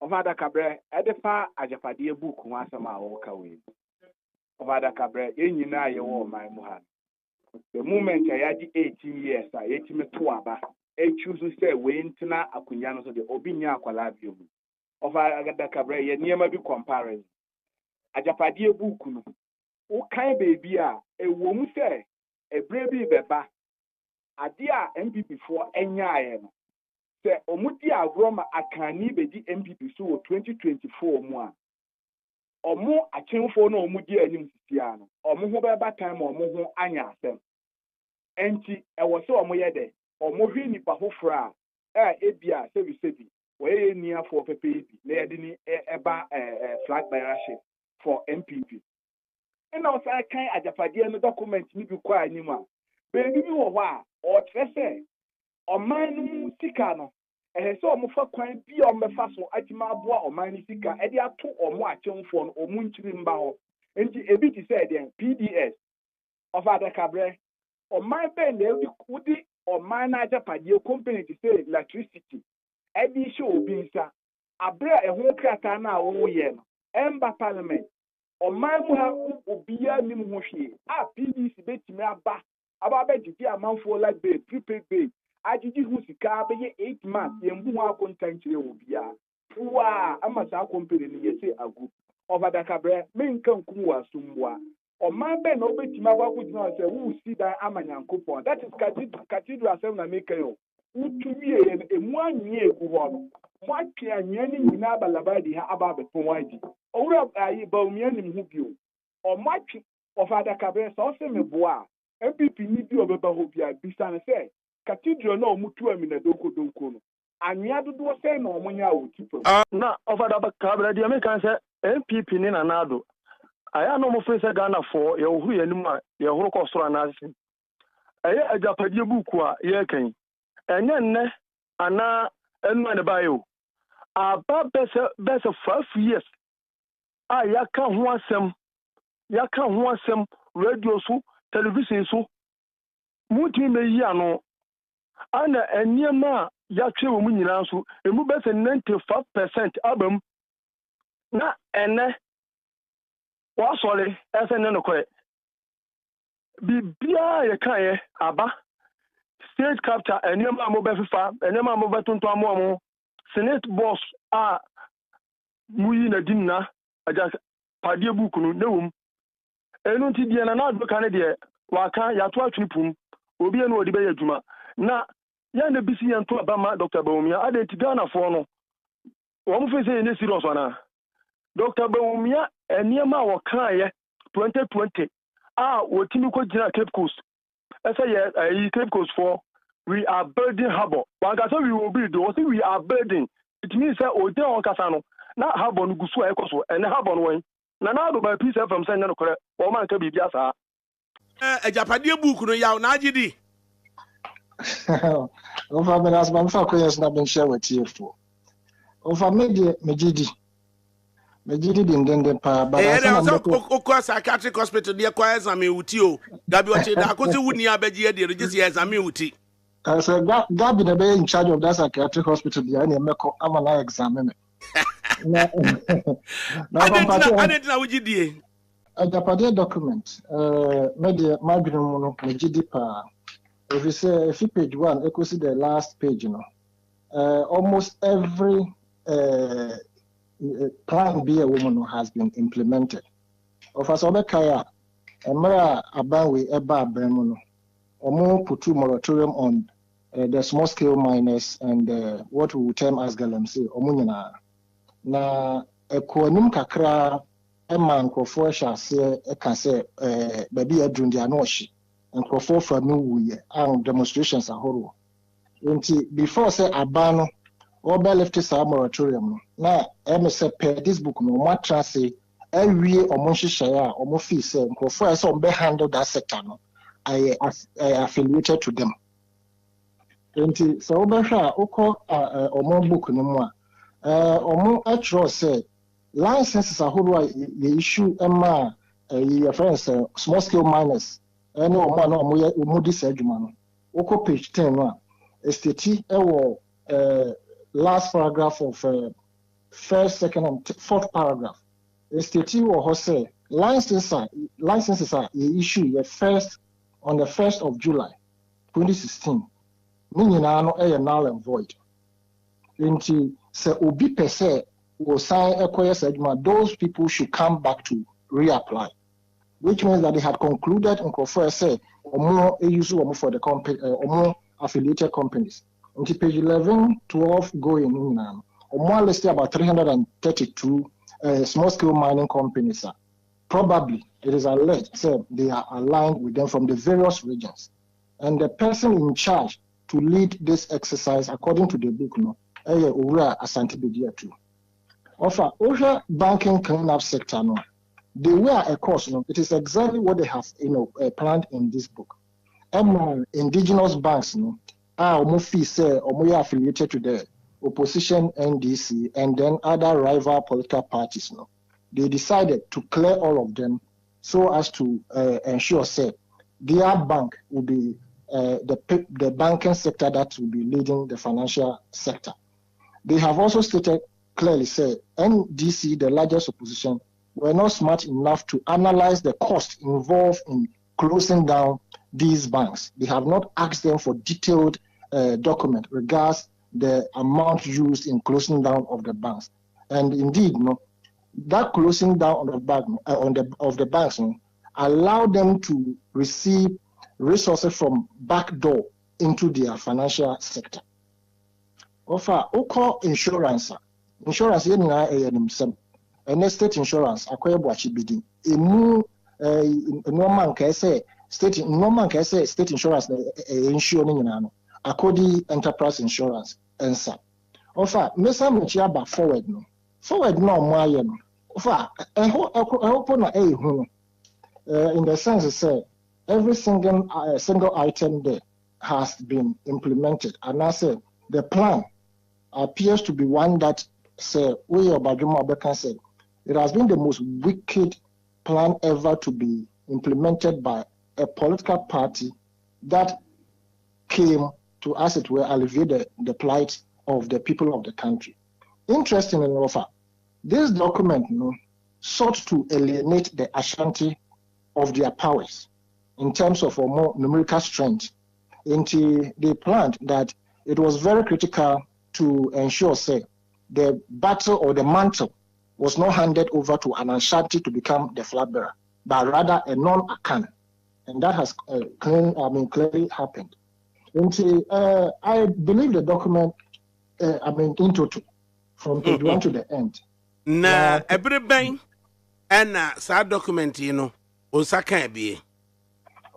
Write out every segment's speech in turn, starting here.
Ovada Cabre, Edefa Agyapade book Wasama Okawi. Ovada Cabre, Yenina Yo my Muhan. The moment I had 18 years, I ate me to Aba. I choose to say, Wintina Akunyano so the Obinia Qualabium. Ovada Cabre, ye near be comparing. Agyapade book. O kind baby, a woman say, a brave beba. Adia MPP for NIM. Say, Omudia Roma Akani Bedi MPP so 2024 more. Or more a chain for no Mudia Nimsiano, or Muhobaba time or Muho Anya Sem. Enti, I was so moyede, or Mohini Pahofra, Ebia, Sebi, where near for Pepe, Leadini Eba flag bearer for MPP. And also, I can't Agyapade no document me require anymore. Baby, you are or Tresse, or man Sikano. And so, Mufakwan be on the fast or Atimabua or Manisika, Edia 2 or more chum phone or Munchimbao. And the Ebiti said, PDS of Ada Cabre, or my band, Woody or my Agyapade company to say electricity. Eddie show being sir. Abra a whole cratana all year. Ember Parliament. Or my will be a Nimushi. Ah, PDS bet me about the amount for like bay, prepaid bay. I did who's the car by 8 months, Yamua content will be a. Wow, I must have company, you say a group. Over the cabaret, main come Kumwa Sumwa. Or my ben obey Timawa would not say, who see that Amanyan coupon. That is Cathedral Assembly Maker. Who to me in 1 year, what can Yanni Naba Labadi about the Pomadi? Or I Baumian who you. Or much of other cabarets also me bois. MPP need you over Bahobia, Bissan say. Cathedral no mutu amina doko donko no anya dodo say no omonya wo tipo na ofada ba kabra dia me kan say MPP ni na nado aya no mo fe say Ghana for ye ohuru yanim a ye horo kosoro na ase aye Agyapade buku a ye kan enye nne ana enu ne bayo aba bese 5 years a yaka ho asem radio so television so muti me yi ano ana enyema ya twa mu nyina so emu be se 95% abam na ene wa sole ese ne no kore bibia ye kan ye aba state capture enyema mo be fifa enyema mo be tonto amo senate boss a muyi na dinna Agyapade buku no newum enu ti die na na advoka ne de wa kan ya to atwipum obi enu odi be yadwuma na ya na bisi ya nto abama Dr. Bawumia adenti Ghana for no wo mfe se ne serious wana Dr. Bawumia eniema wo kan ye 2020 wotimi ko gina Cape Coast say Cape Coast for we are building harbor wanga so we will build so we are building it means say ode on kasa no na harbor no gusu e koso ene harbor no wen na do by peace FM say no kore wo man ka bibia sa Agyapade book no yaw na agidi Over me as man for koyes na ben share with you for. Over me de megidi den pa ba na so okwa psychiatric hospital de kwa exam wuti o gabi o che da ko se wuni abaji de register exam wuti. So Gabi na be in charge of that psychiatric hospital there na meko amana exam me. Na adena wugidie Agyapade document me de madwene no megidi pa. If you say if you page 1, you could see the last page, almost every plan be a woman has been implemented. Of us, Obekaya, Emera Abawe Eba Bremono, Omo Putu moratorium on the small scale miners and what we term as Galamsi, Omunina. Na Ekonim Kakra, Eman Kofosha say, Ekase, Baby Adrun Dianoshi. And for from and demonstrations are horror. Before say Abano or by left is a moratorium. Now, MSA per this book no more translate every or Monshi Shire or Mofi say, and for some be handled that sector. I affiliated to them. So, Obasha, Oko or more book no more. Or more actual say licenses are horror, the issue Emma, your friends, small scale miners. No man no mo dis adwuma no woko page 10 no a esteti last paragraph of first, second, and fourth paragraph. The state or say licenses are issued on the 1st of July 2016. Meaning no null and void. Into se obi per se will sign those people should come back to reapply, which means that they had concluded in confer say or more use for the company or more affiliated companies. Into page 11, 12 going now. Or more listed about 332 small-scale mining companies. Probably, it is alleged, so they are aligned with them from the various regions. And the person in charge to lead this exercise, according to the book, Owura Asante too. Offer over banking cleanup sector, they were a course, it is exactly what they have, planned in this book. Indigenous banks, are fees or affiliated to the opposition NDC and then other rival political parties. They decided to clear all of them so as to ensure their bank will be the banking sector that will be leading the financial sector. They have also stated clearly, NDC, the largest opposition, were not smart enough to analyze the cost involved in closing down these banks. They have not asked them for detailed document regards the amount used in closing down of the banks. And indeed, that closing down of the banks allowed them to receive resources from backdoor into their financial sector. Offer insurance. Insurance and state insurance Agyapade3 state insurance insurance Akodi enterprise insurance ensa. Offer mesa mechi aba forward no moaye no. Offer in the sense every single item there has been implemented, and I say the plan appears to be one that it has been the most wicked plan ever to be implemented by a political party that came to, as it were, alleviate the plight of the people of the country. Interestingly enough, this document sought to alienate the Ashanti of their powers in terms of a more numerical strength. They planned that it was very critical to ensure, the battle or the mantle was not handed over to an Ashanti to become the flag bearer, but rather a non-Akan. And that has clearly happened. I believe the document, in total, from page 1 to the end. Everybody, and sad document, Osaka be.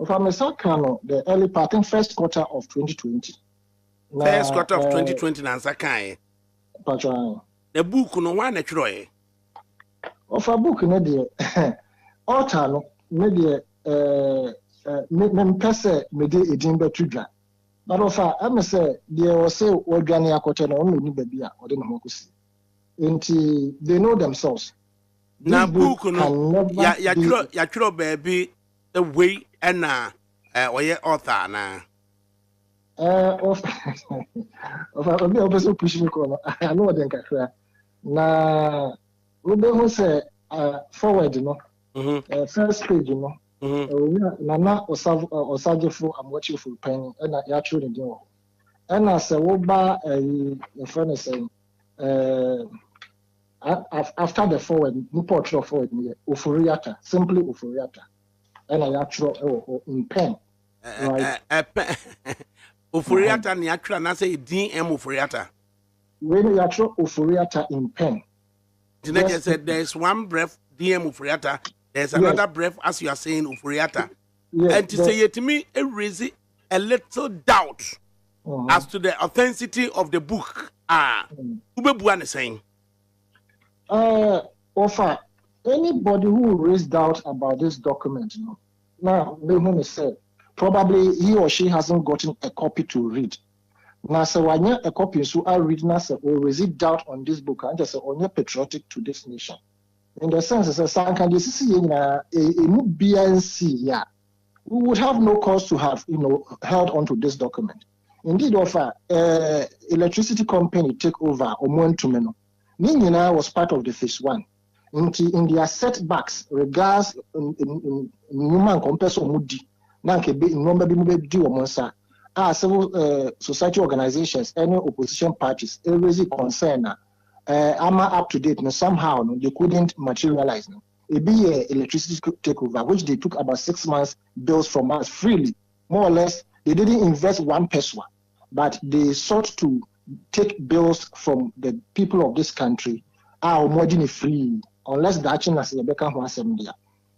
From the early part, in first quarter of 2020. First quarter of 2020, Sakai. The book no one at Troy. Of a book, Otano, maybe Mempese, maybe a Jimba Trigger. But of I say, there was say, Organia Cotton only baby or the Mokusi. They know themselves. Now, book no, ya baby, the way and now, or your author now. Of a also pushing corner. I know what they can cry. Now, we don't say forward, first page, Nana or Sajifo, I'm watching for pen, and I actually do. And I say, Woba, a friend is saying, after the forward, Newport forward, Ufuriata, simply Ufuriata, and I actually in pen. Right. Ufuriata ni actually na say DM Ufuriata. When you actually Ufuriata in pen. Jeanette said there's one breath DM Ufuriata, there's another breath as you are saying Ufuriata. And to say it to me, it raises a little doubt as to the authenticity of the book. Ubebuan is saying. Offer anybody who raised doubt about this document, now they want to say probably he or she hasn't gotten a copy to read. Now, so when you a copy, so I read now, or raise doubt on this book, and just on your patriotic to this nation. In the sense, as a can this is a BNC, yeah, we would have no cause to have held onto this document. Indeed, offer electricity company take over or momentum. Nina was part of the phase 1. In their setbacks, regards human comparison mudi, nanke be number be di omonsa. Civil society organizations, any opposition parties, raise concern. Am up to date? No, somehow no, they couldn't materialize. No. It be electricity takeover, which they took about 6 months bills from us freely, more or less. They didn't invest 1 peso, but they sought to take bills from the people of this country. More free. Unless the action as a become one assembly,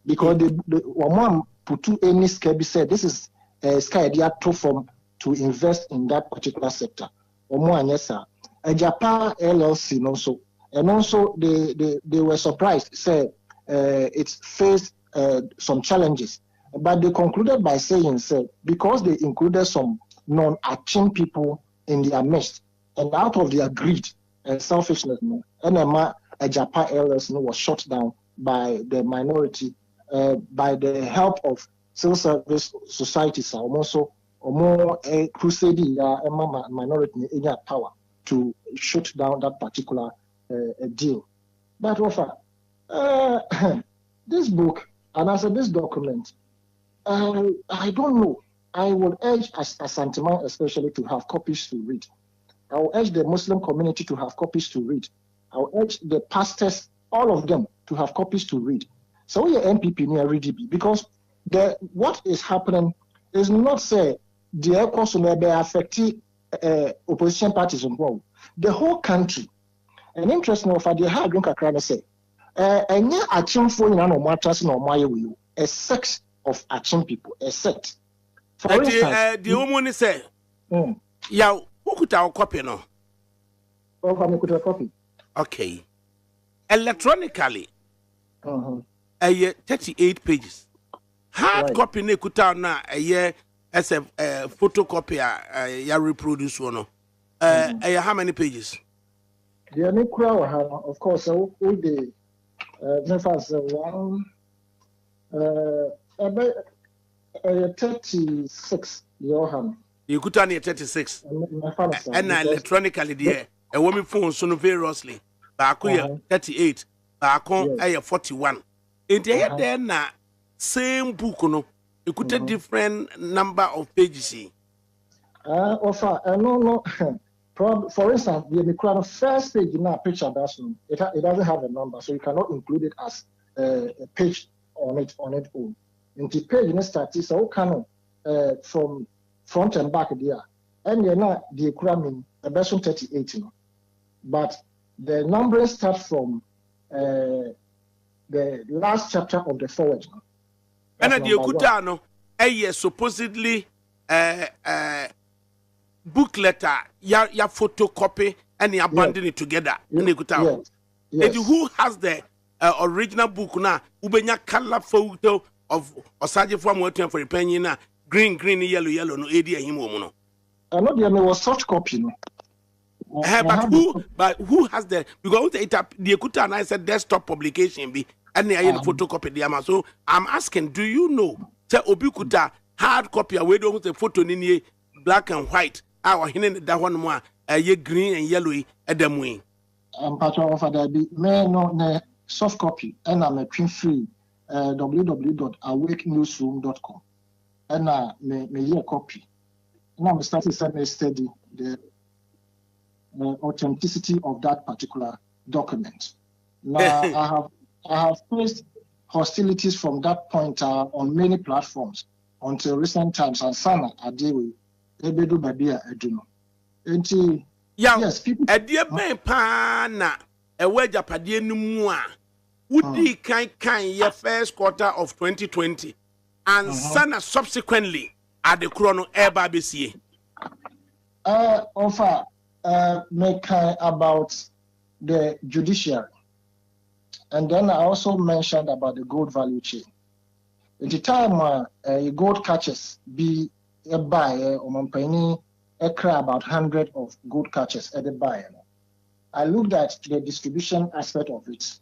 because the one put any scabby said this is a sky idea to invest in that particular sector. Or more and yes, sir. Agyapade LLC also, and also they were surprised. Say it faced some challenges, but they concluded by saying, say because they included some non-action people in their midst, and out of their greed and selfishness, Agyapade LLC was shut down by the minority, by the help of civil service societies, also more crusading minority in their power to shut down that particular deal. But this book, and as this document, I don't know. I will urge Asanteman especially to have copies to read. I will urge the Muslim community to have copies to read. I will urge the pastors, all of them, to have copies to read. So we are MPP near RDB because what is happening is not say the air may be affecting opposition parties involved. The whole country. And interesting of the hard drink I say, and yeah, action for no matters no my will, a sect of action people, a sect. For instance, the woman say, yeah, who could our copy no? Oh, I could a copy. Okay. Electronically, 38 pages. Hard copy ne kuta na as a photocopy ya reproduce one. How many pages? The Nikura have, of course, all the about 36 Johan. You could turn 36. And electronically, dear, a woman phone so variously. Baako 38, baako 41. In the head there na same book no, you could a different number of pages. No. For instance, the first page in our picture it doesn't have a number, so you cannot include it as a page on its own. In the page in starts so can from front and back there, and you're not the equation a version 38, but the numbers start from the last chapter of the forward. And the Okutano, supposedly book letter, ya photocopy, and you abandon it together. Yes. Who has the original book now? Ubenya color photo of Osaje from working for a penny na green, yellow, no idea him woman. I know there was soft copy. No? But who has the because the Okuta and I said desktop publication be and the photocopy the so I'm asking, do you know say Obikuta hard copy away don't the photo in black and white our hidden that one more green and yellowy at them way. Patron of that be no soft copy and I'm a print free www.awakenewsroom.com and me hear copy. Now I'm starting to study the authenticity of that particular document. Now I have faced hostilities from that point on many platforms until recent times. And Sana Adewe Ebedu Babia Eduno. Yes, people. A dear pana a wedge Agyapade no Woody kind your first quarter of 2020 and Sana subsequently at the chrono air BBC. Offer make about the judiciary. And then I also mentioned about the gold value chain. At the time, gold catches be a buyer or mampani a crab about 100 of gold catches at the buyer. I looked at the distribution aspect of it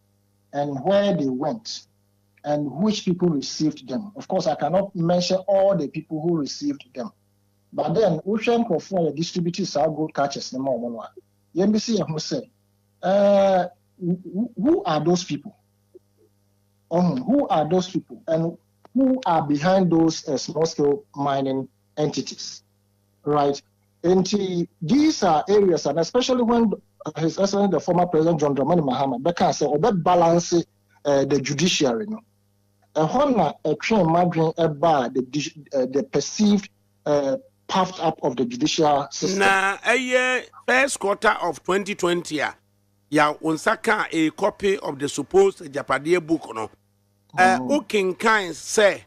and where they went and which people received them. Of course, I cannot mention all the people who received them. But then, Ocean Profile distributors are gold catches. The more one. YMBC who said who are those people? Who are those people, and who are behind those small-scale mining entities, right? And these are areas, and especially when His Excellency the former President John Dramani Mahama Beka said, "Obe balance the judiciary, no." Hona a train madrin about the perceived puffed up of the judicial system. Na first quarter of 2020, ya unsaka a copy of the supposed Agyapade book, no. Okyehene say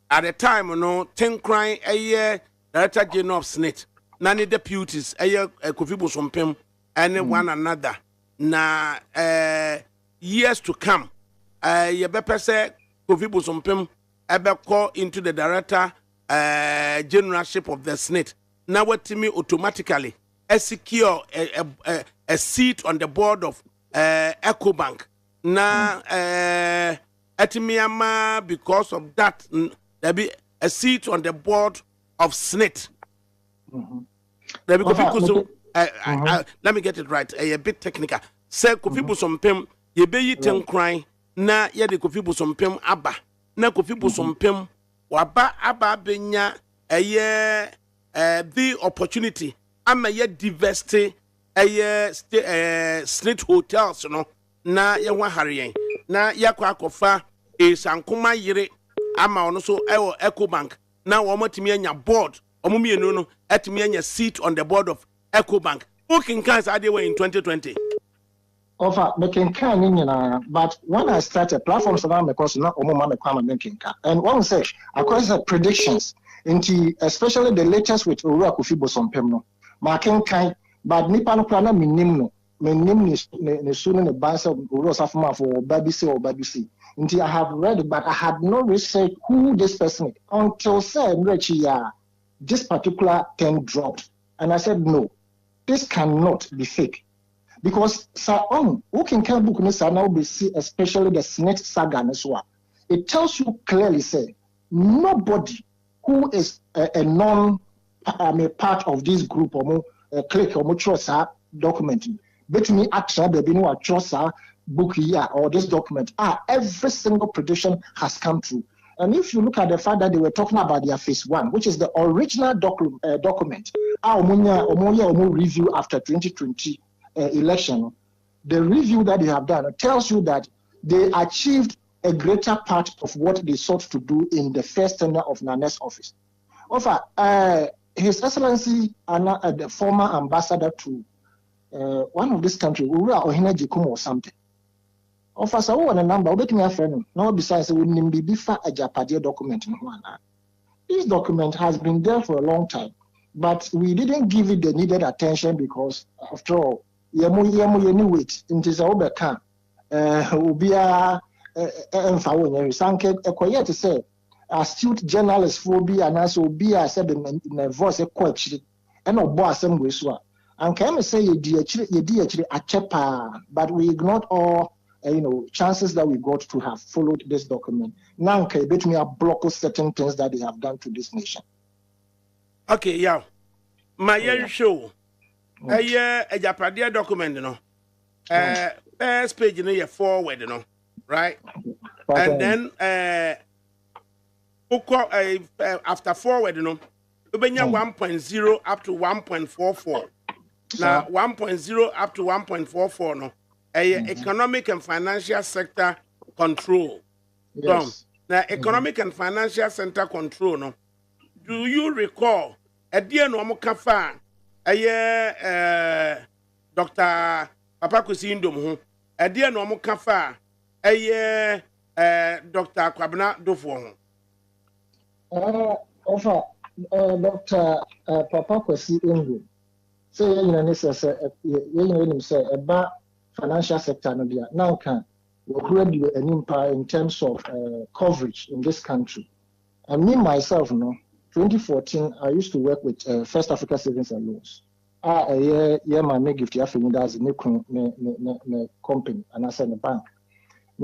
at the time, no, 10 crying a year, Director General of SNIT, none deputies, a year, Kofi Bosompem, and one another. Na years to come, ye bepe say Kofi Bosompem ebe call into the Director Generalship of the SNIT. Now what to me automatically secure a seat on the board of EcoBank. Now Etimiama, because of that, there be a seat on the board of SNIT. There be let me get it right. A bit technical. Say Kofi Bosompem, ye be yi 10 crying. Na ye de Kofi Bosompem aba. Na Kofi Bosompem waba aba benya the opportunity. Ama ye diversity SNIT hotels, you know. Na ye wa hariyen. Na ye kwa kofa sankuma yire ama ono so EcoBank. Na wo matimi anya board omo mienu no atimi anya seat on the board of EcoBank. Okyehene adewe in 2020. Offer making can, but when I started platforms around because not making and one say across the predictions into especially the latest with Owura Kofi Bosompem making kind, but Nipano Plana minimum ne soon the bands of Owura Safuma for BBC. Until I have read it, but I had no research who this person is until said this particular thing dropped. And I said, no, this cannot be fake. Because Okyehene book now be see, especially the SNIT saga as well. It tells you clearly, say, nobody who is a part of this group or click or trust document. Between actually there be no trust book here or this document. Every single prediction has come true. And if you look at the fact that they were talking about their phase 1, which is the original document, review after 2020 election, the review that they have done tells you that they achieved a greater part of what they sought to do in the first tenure of Nane's office. His Excellency, the former ambassador to one of this country, Okyehene or something. Officer, who a number, bet me a friend, no, besides, we need be for Agyapade document in one. This document has been there for a long time, but we didn't give it the needed attention because, after all, yemu wait into the overcome. Ubia and Sanke, a quiet to say, astute journalists for be and also be a said in a voice a question and no boss some way. And can say you dear a chepa, but we ignored all chances that we got to have followed this document. Now can bet me a block of certain things that they have done to this nation. Okay, yeah. My show. Agyapade document, first page in forward, right? And then after forward, we bring 1.0 up to 1.44. Now 1.0 up to 1.44, no. Economic and financial sector control. Yes. Now economic and financial sector control, no. Do you recall a dear no mokafa? Dr. Papa Kusindom, a dear no kafa, Dr. Kwabena Dofo. Dr. Papa Kusindom. Say, about financial sector, now can we an impact in terms of coverage in this country. And me, myself, 2014, I used to work with First Africa Savings and Loans. My make gift that's a new company, and I said the bank. A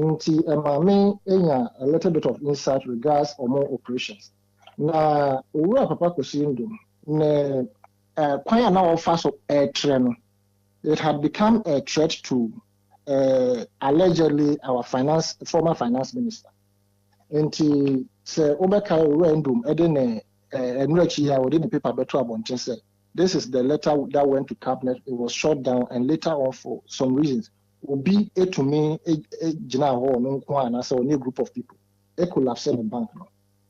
little bit of insight regards or more operations. Now, Owura Papa Kusindom, quite now fast of air train. it had become a threat to allegedly our former finance minister. And he said, Obekai Random, Edene, Enrichia, within the paper better about said, this is the letter that went to cabinet. It was shut down, and later on, for some reasons, will be a to me a general no as a new group of people. It collapsed the bank.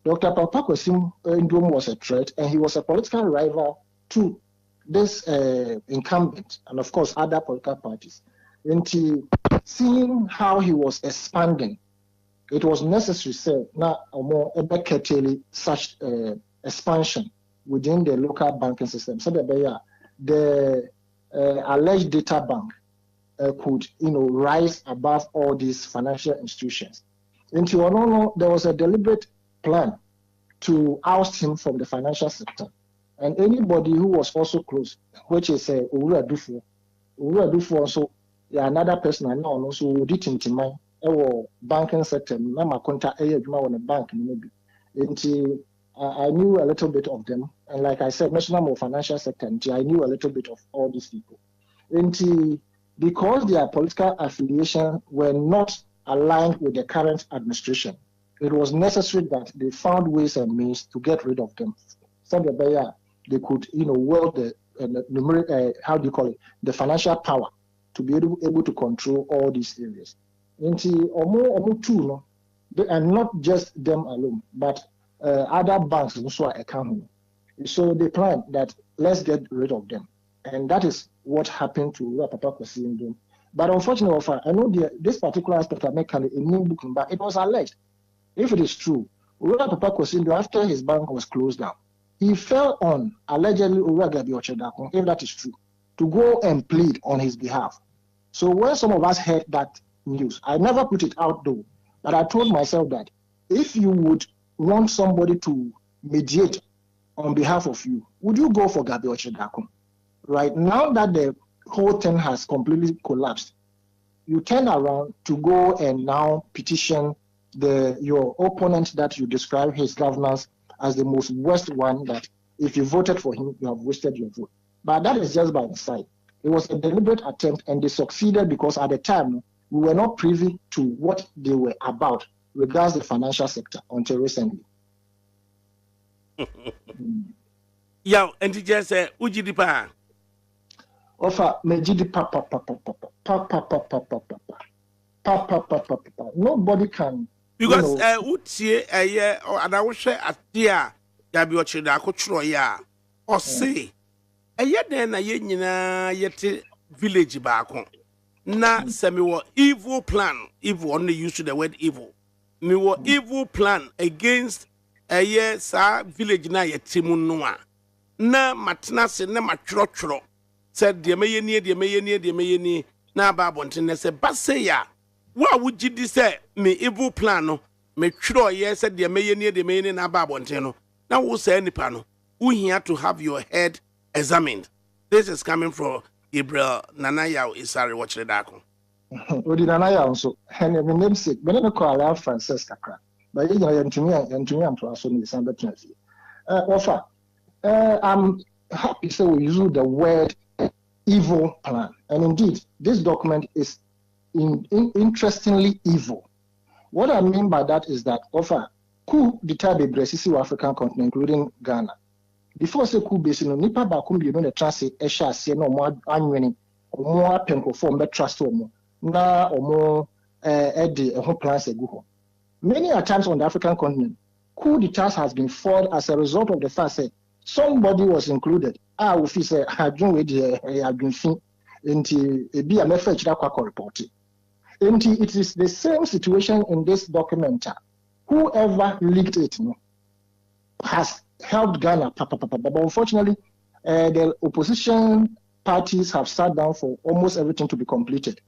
Dr. Papa Kwasim Ndom was a threat, and he was a political rival to this incumbent, and of course other political parties. And seeing how he was expanding, it was necessary to say now more such expansion within the local banking system. So that the alleged data bank could, rise above all these financial institutions. And there was a deliberate plan to oust him from the financial sector. And anybody who was also close, which is Owura Dufo also, another person I know also did in my banking sector, Mama Conta on a bank maybe. And I knew a little bit of them. And like I said, national financial sector, I knew a little bit of all these people. And because their political affiliation were not aligned with the current administration, it was necessary that they found ways and means to get rid of them. So that they could, wield the numeric, the financial power to be able to control all these areas. And and not just them alone, but other banks also are accounting. So they planned that let's get rid of them. And that is what happened to Papa Kwesi Ndom. But unfortunately, I know this particular aspect of making a new book, but it was alleged. If it is true, Papa Kwesi Ndom, after his bank was closed down, he fell on allegedly Agyapade3, if that is true, to go and plead on his behalf. So when some of us heard that news, I never put it out though, but I told myself that if you would want somebody to mediate on behalf of you, would you go for Agyapade3? Right now that the whole thing has completely collapsed, you turn around to go and now petition your opponent that you describe his governance as the most worst one, that if you voted for him, you have wasted your vote. But that is just by the side. It was a deliberate attempt, and they succeeded because at the time, we were not privy to what they were about regards the financial sector until recently. Yeah, and he just said, Ujidipa. Offer Mejidipa. Nobody can. Because Utie a year or and I will share a dear Agyapade3 Troya or say a year then a year yet village back home. Na semi evil plan, evil only used to the word evil. Me were evil plan against a year sa village na yet timunua. Na matnase na matro said the mayeni na babontin se baseya. What would you say? Me evil plan, me tro yes said the mayeni na babontino. Now who say any pano? Who here to have your head examined? This is coming from Gabriel Nanaya Isari watch the Dako. Odi Nanaya also, and the namesake, but I call Francis Kakra. But you know, to me, I'm to also December 20. Offer, I'm happy to say we use the word evil plan. And indeed, this document is interestingly evil. What I mean by that is that offer coup d'etat de Bresisi African continent, including Ghana. Before say coup based on nipa ba kum the transit esha se no mo anwene mo apenko form be trust mo na omo e ho plans egu ho. Many a times on the African continent, coup d'etat has been fought as a result of the fact that somebody was included. We feel say adwon we dey adwon fin enti e bi a me fetch that kwa report. Enti it is the same situation in this document. Whoever leaked it has helped Ghana, but unfortunately, the opposition parties have sat down for almost everything to be completed.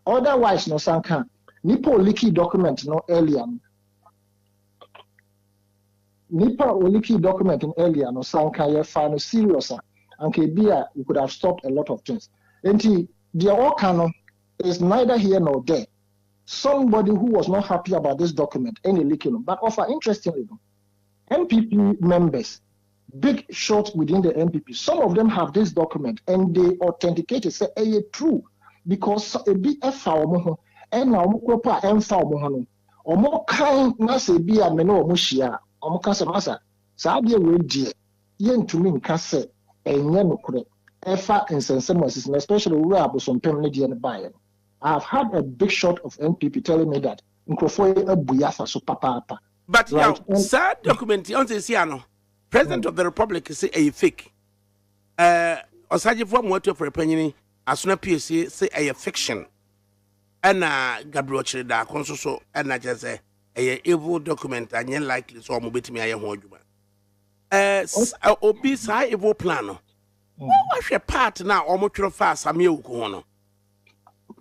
Otherwise, no sanka. Nipa leaky document earlier. Nipa leaky document earlier no sanka ye final serious and kebia we could have stopped a lot of things. And the all is neither here nor there. Somebody who was not happy about this document, any leaking, but offer interestingly, MPP members big shot within the NPP. Some of them have this document and they authenticate it, say, hey, true. Because a bit of our and now Mokopa and Falmohano, or more kind, Nasa be a meno mushia, or Mocasa Massa, Sabia will dear, yen to me, Cassa, and Yanokure, Effa and Sensemas, and especially Rabos on Pemnidi and Bayan. I have had a big shot of NPP telling me that Nkrofoye a buyafa so papa. But right? Now, sad document on the Siano, President of the Republic is a fake. Osaji from what for opinion as soon as PSC say a fiction. And Gabriel Chida conso and I just say a evil document and yet likely so mobile me I hold you. Obese high evil plano. What's your part now? Almost fast. I'm you, Kono.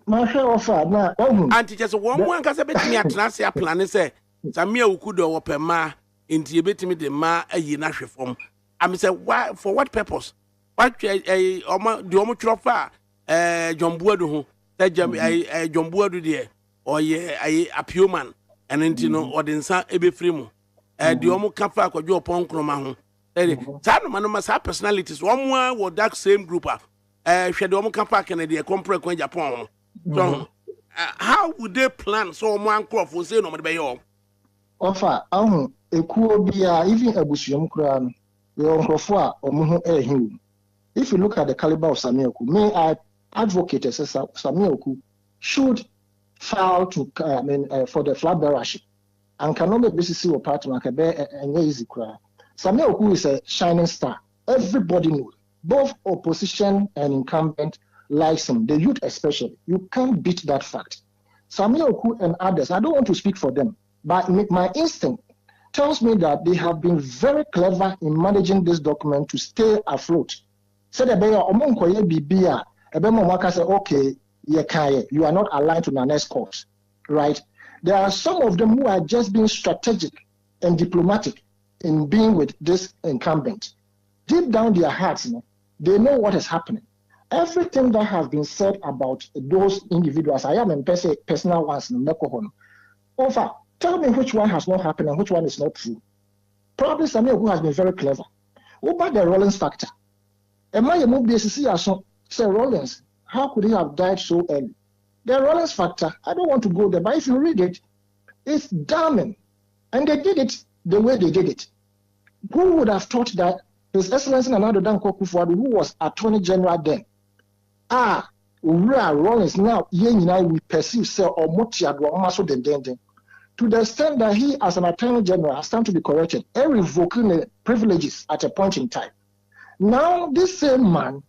My share of now, Auntie just one because I bet me at Nasia plan say, Samia could open ma into bit me the ma a yenash reform. I say, why for what purpose? What a almost far, John Boadu, that John Boadu dear, or ye a pure man, and intino or the son ebe frimo. The almost cafa could go upon Cromahu. Time man must have personalities. One more or that same group. She don't come back and they compare when Japan. So, how would they plan so one crop for say no by your offer? A cool beer, even a bushum crown, your crofwa or muhu air him. If you look at the caliber of Samioku, may I advocate as Samioku should file to for the flag bearership and cannot make BCC or part Makabe and easy cry. Samioku is a shining star. Everybody knows, both opposition and incumbent likes him, the youth especially. You can't beat that fact. Samioku and others, I don't want to speak for them, but my instinct tells me that they have been very clever in managing this document to stay afloat. Said Bibia, say, okay, you are not aligned to Nanes cause, right? There are some of them who are just being strategic and diplomatic in being with this incumbent. Deep down their hearts, they know what is happening. Everything that has been said about those individuals, I am in personal ones in Mekohon. Over, tell me which one has not happened and which one is not true. Probably Samir who has been very clever. Over the Rollins factor. Am I a move BCC say Rollins, how could he have died so early? The Rollins factor, I don't want to go there, but if you read it, it's damning. And they did it the way they did it. Who would have thought that His Excellency Nana Danko Kufuor, who was Attorney General then, Rollins now, we perceive say or to the extent that he, as an Attorney General, has time to be corrected and revoking the privileges at a point in time. Now, this same man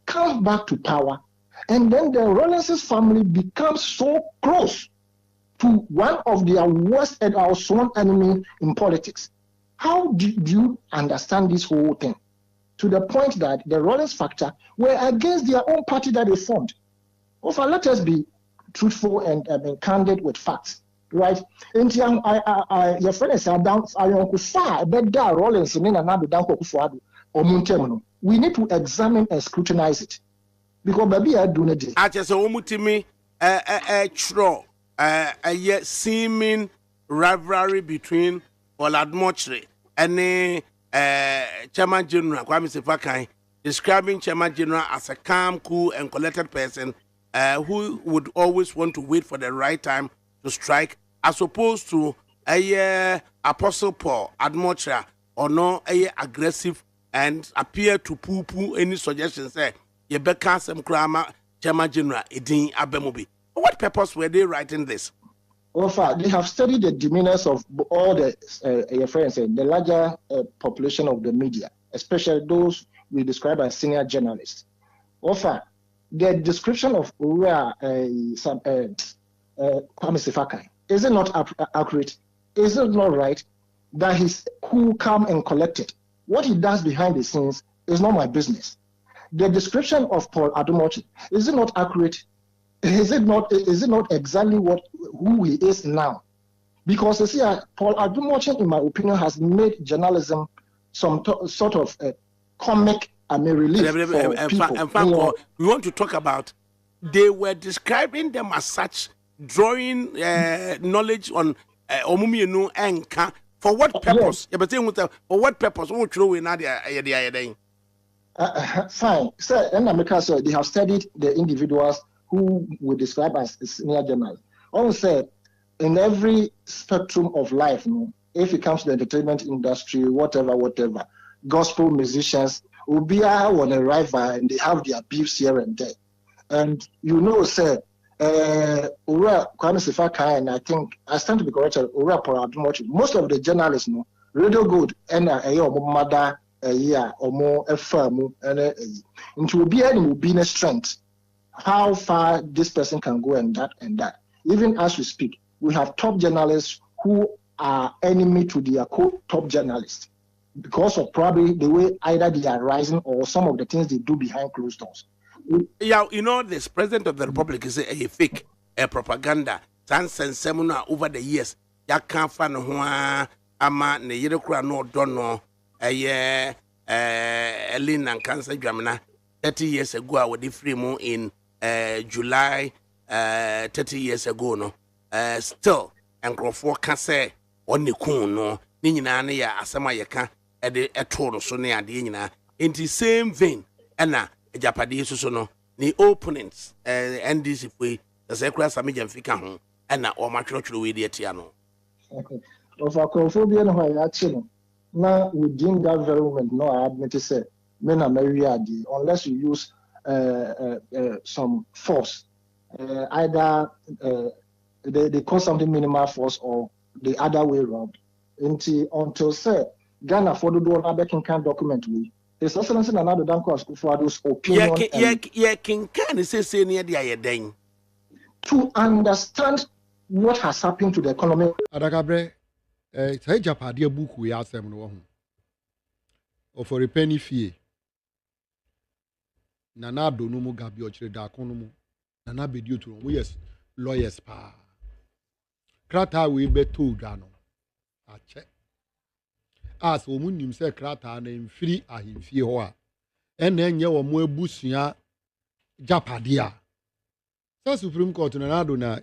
comes back to power, and then the Rollins' family becomes so close to one of their worst and our sworn enemy in politics. How do you understand this whole thing? To the point that the Rollins factor were against their own party that they formed. Also, let us be truthful and candid with facts, right? And your friend is down. Rollins we need to examine and scrutinize it because baby I do not. I just omutimi a seeming rivalry between Agyapade3 and Chairman General Kwame Sefakai, describing Chairman General as a calm, cool, and collected person who would always want to wait for the right time to strike, as opposed to Apostle Paul Agyapade3 or no aggressive and appear to poo-poo any suggestions. You better some grammar, Chairman General Edin Abemobi. For what purpose were they writing this? They have studied the demeanors of all the your friends, the larger population of the media, especially those we describe as senior journalists. The description of Kwame Sefakai, is it not accurate? Is it not right that he's cool, calm, and collected? What he does behind the scenes is not my business. The description of Paul Agyapade3, is it not accurate? Is it not exactly who he is now? Because you see, Paul Agyapade3, in my opinion, has made journalism some sort of comic relief for people. We want to talk about, they were describing them as such, drawing knowledge on Omumiyenu Enka For what purpose? Yeah, but for what purpose? What throw in fine. So, and America, so they have studied the individuals who we describe as senior journalists. Also, in every spectrum of life, if it comes to the entertainment industry, whatever, gospel musicians will be on a rival and they have their beefs here and there. And sir, Kwame Sifaka, and I think I stand to be corrected, most of the journalists, Radio Good and mother a year or more a firm and it will be a strength how far this person can go and that. Even as we speak, we have top journalists who are enemy to their top journalists because of probably the way either they are rising or some of the things they do behind closed doors. Yeah, this president of the republic is a fake propaganda. Semina over the years, ya can't find ama ne yere no dono Elin and Cancer Jamina 30 years ago. I would free mo in July 30 years ago. No, still and Crawford can say on the coon no Nina ya asama yaka at the etron so near the in the same vein and Agyapade so no the opponents and this if we the secret Samijan Fika home and now all my church with the Tiano. Of our Crawfordian actually. Now, within that very moment, I admit to say, men are very unless you use some force, either they call something minimal force or the other way around. Until say, Ghana for the door, other can document we. His Excellency another Danko for those opinion. Can say near the day to understand what has happened to the economy. Adakabre. Agyapade book we ask them no or for a penny fee. Nana do no mu gabi ochire da kono nana be due to yes lawyers pa. Krata we be told no. A check. As omunim se krata na mfiri ahimfie ho a. Enenye wo mo abusua Agyapade a. So Supreme Court nana do na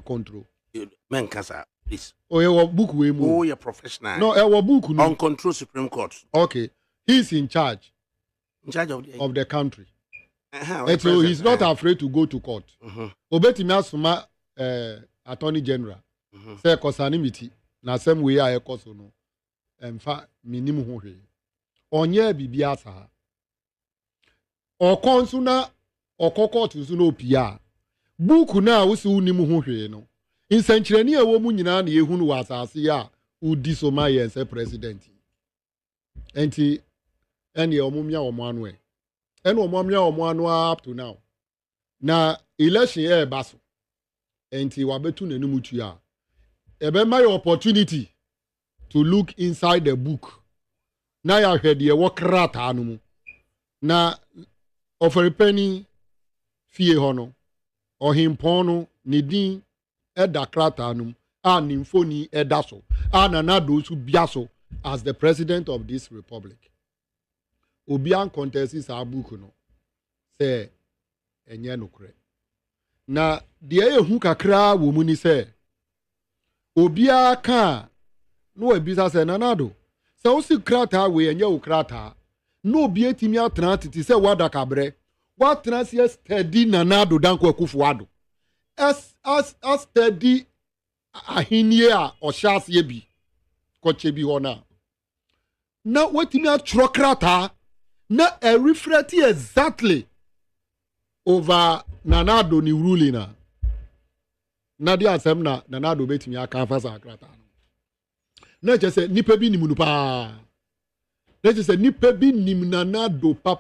control. Men kasa. Please. Oh, your book we move. Oh, you're professional. No, our book no. On control Supreme Court. Okay, he's in charge. In charge of the country. And so he's not afraid to go to court. Obetimi asuma Attorney General. Say consanimity. Na same way I ekoso no. Emfa minimum ho hwe. Onye bibia sa. Okonsu na okokot nso no pia. Book na wo se unimu ho hwe no. In Century, a woman in an Yehun was as ya who disomay and say president. And he and your mumia or one way. And mumia or one up to now. Now, election air basso. And he wabetun and mutia. Ebe my opportunity to look inside the book. Now I heard the work rat animal. Now, offer a penny, fear hono, or him pono, nidin. Eda kratanum nimfoni edaso nana those who biaso as the president of this republic. Obian contest is abuku no say enye nokre. Na de ehu kakra wo mu ni say obia ka no ebisa say nanado say o si krata we enye o krata no obi etimi atran titi say Wadakabre what trans steady nanado danko akufuado as steady ahinia or shas yebi kochebi hona na wetimi atrokrata na reflect exactly over nanado ni ruling na dia asem na nanado betimi aka fasa akrata na je se nipa bi nimu pa na je se nipa bi nim nanado pa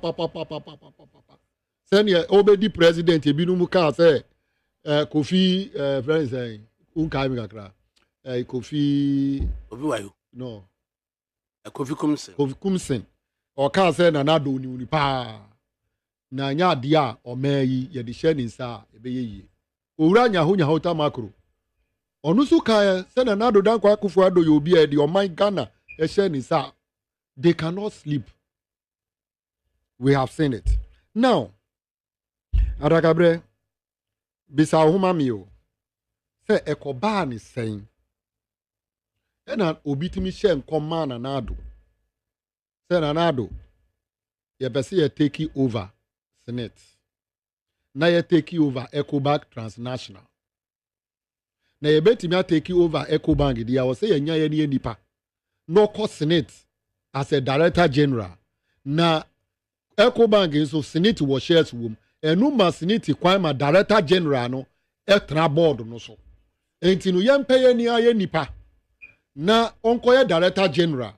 senior obedi president ebinumu ka say Kofi friends saying unkai kakra Kofi wayo no Kofi Kumsen o ka say nanado ni pa na nya dia o meyi ye de hye ni nsa ebeye yi owura nya ho nya hota makro onu su ka say nanado dan kwa kufu ado ye obi e de o man Ghana e hye ni nsa they cannot sleep. We have seen it now. Adakabre bisa homa mi o se ekoba ni sen ɛna obi timi hyɛ nkɔma Nanado sɛ Nanado yɛbɛsɛ yɛ take over Senate na yɛ take over Ecobank Transnational na yɛbɛtumi take over Ecobank deɛ a wɔsɛ yɛnya yɛ ne nipa na ɔkɔ Senate as a director general na Ecobank nso Senate wɔ shares wom ɛnu ma Senate kwan ma director general no ɛtena board no so enti no yɛmpɛ yɛ ni ayɛ nipa na ɔnkɔyɛ director general